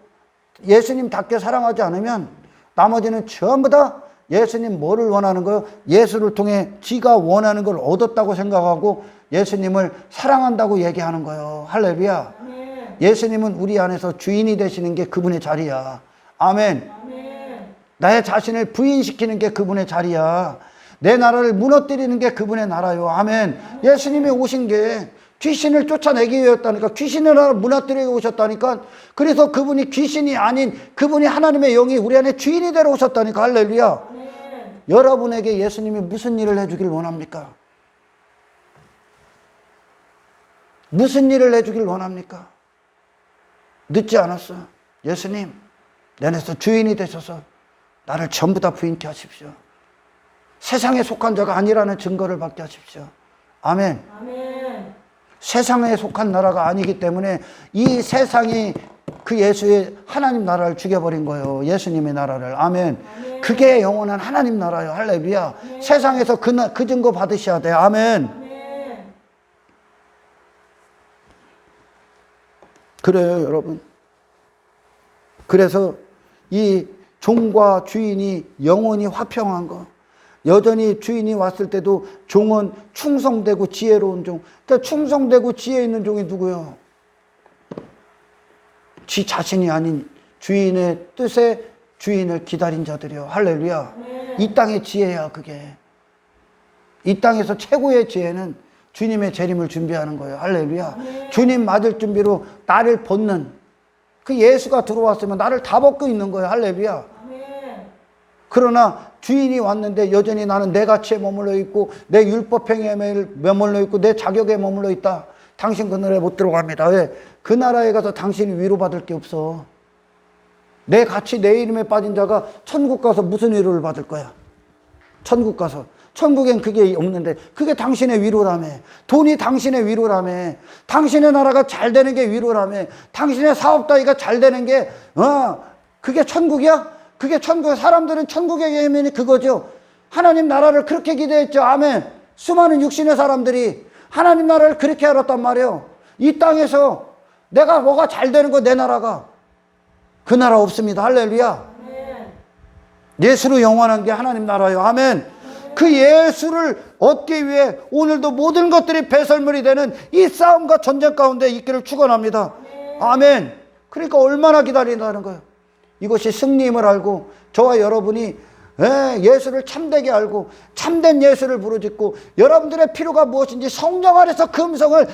[SPEAKER 1] 예수님답게 사랑하지 않으면 나머지는 전부 다 예수님 뭐를 원하는 거예요? 예수를 통해 지가 원하는 걸 얻었다고 생각하고 예수님을 사랑한다고 얘기하는 거예요. 할렐루야.
[SPEAKER 2] 아멘.
[SPEAKER 1] 예수님은 우리 안에서 주인이 되시는 게 그분의 자리야. 아멘.
[SPEAKER 2] 아멘.
[SPEAKER 1] 나의 자신을 부인시키는 게 그분의 자리야. 내 나라를 무너뜨리는 게 그분의 나라요. 아멘. 예수님이 오신 게 귀신을 쫓아내기 위해였다니까. 귀신의 나라를 무너뜨리고 오셨다니까. 그래서 그분이 귀신이 아닌 그분이 하나님의 영이 우리 안에 주인이 되러 오셨다니까. 할렐루야.
[SPEAKER 2] 아멘.
[SPEAKER 1] 여러분에게 예수님이 무슨 일을 해주길 원합니까? 무슨 일을 해주길 원합니까? 늦지 않았어. 예수님, 내 안에서 주인이 되셔서 나를 전부 다 부인케 하십시오. 세상에 속한 자가 아니라는 증거를 받게 하십시오. 아멘.
[SPEAKER 2] 아멘.
[SPEAKER 1] 세상에 속한 나라가 아니기 때문에 이 세상이 그 예수의 하나님 나라를 죽여버린 거예요. 예수님의 나라를. 아멘.
[SPEAKER 2] 아멘.
[SPEAKER 1] 그게 영원한 하나님 나라예요. 할렐루야.
[SPEAKER 2] 아멘.
[SPEAKER 1] 세상에서 그 증거 받으셔야 돼요. 아멘.
[SPEAKER 2] 아멘.
[SPEAKER 1] 그래요, 여러분. 그래서 이 종과 주인이 영원히 화평한 거. 여전히 주인이 왔을 때도 종은 충성되고 지혜로운 종. 그러니까 충성되고 지혜 있는 종이 누구예요? 지 자신이 아닌 주인의 뜻에 주인을 기다린 자들이요. 할렐루야.
[SPEAKER 2] 아멘.
[SPEAKER 1] 이 땅의 지혜야, 그게. 이 땅에서 최고의 지혜는 주님의 재림을 준비하는 거예요. 할렐루야.
[SPEAKER 2] 아멘.
[SPEAKER 1] 주님 맞을 준비로 나를 벗는 그 예수가 들어왔으면 나를 다 벗고 있는 거예요. 할렐루야.
[SPEAKER 2] 아멘.
[SPEAKER 1] 그러나 주인이 왔는데 여전히 나는 내 가치에 머물러 있고 내 율법행위에 머물러 있고 내 자격에 머물러 있다. 당신 그 나라에 못 들어갑니다. 왜? 그 나라에 가서 당신이 위로받을 게 없어. 내 가치 내 이름에 빠진 자가 천국 가서 무슨 위로를 받을 거야? 천국 가서. 천국엔 그게 없는데 그게 당신의 위로라며. 돈이 당신의 위로라며. 당신의 나라가 잘 되는 게 위로라며. 당신의 사업 따위가 잘 되는 게 그게 천국이야? 그게 천국. 사람들은 천국의 예면이 그거죠. 하나님 나라를 그렇게 기대했죠. 아멘. 수많은 육신의 사람들이 하나님 나라를 그렇게 알았단 말이에요. 이 땅에서 내가 뭐가 잘 되는 거 내 나라가. 그 나라 없습니다. 할렐루야.
[SPEAKER 2] 아멘.
[SPEAKER 1] 예수로 영원한 게 하나님 나라예요. 아멘. 그 예수를 얻기 위해 오늘도 모든 것들이 배설물이 되는 이 싸움과 전쟁 가운데 있기를 축원합니다. 아멘. 그러니까 얼마나 기다린다는 거예요. 이것이 승리임을 알고 저와 여러분이 예수를 참되게 알고 참된 예수를 부르짖고 여러분들의 필요가 무엇인지 성령 안에서 그 음성을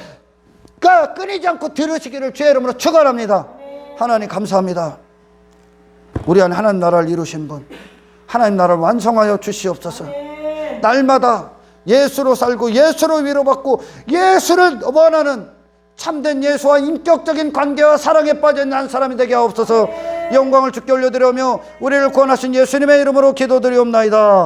[SPEAKER 1] 끊이지 않고 들으시기를 주의 이름으로 축원합니다. 하나님 감사합니다. 우리 안에 하나님 나라를 이루신 분, 하나님 나라를 완성하여 주시옵소서. 날마다 예수로 살고 예수로 위로받고 예수를 원하는 참된 예수와 인격적인 관계와 사랑에 빠진 한 사람이 되게 하옵소서. 영광을 주께 올려드리며 우리를 구원하신 예수님의 이름으로 기도드리옵나이다.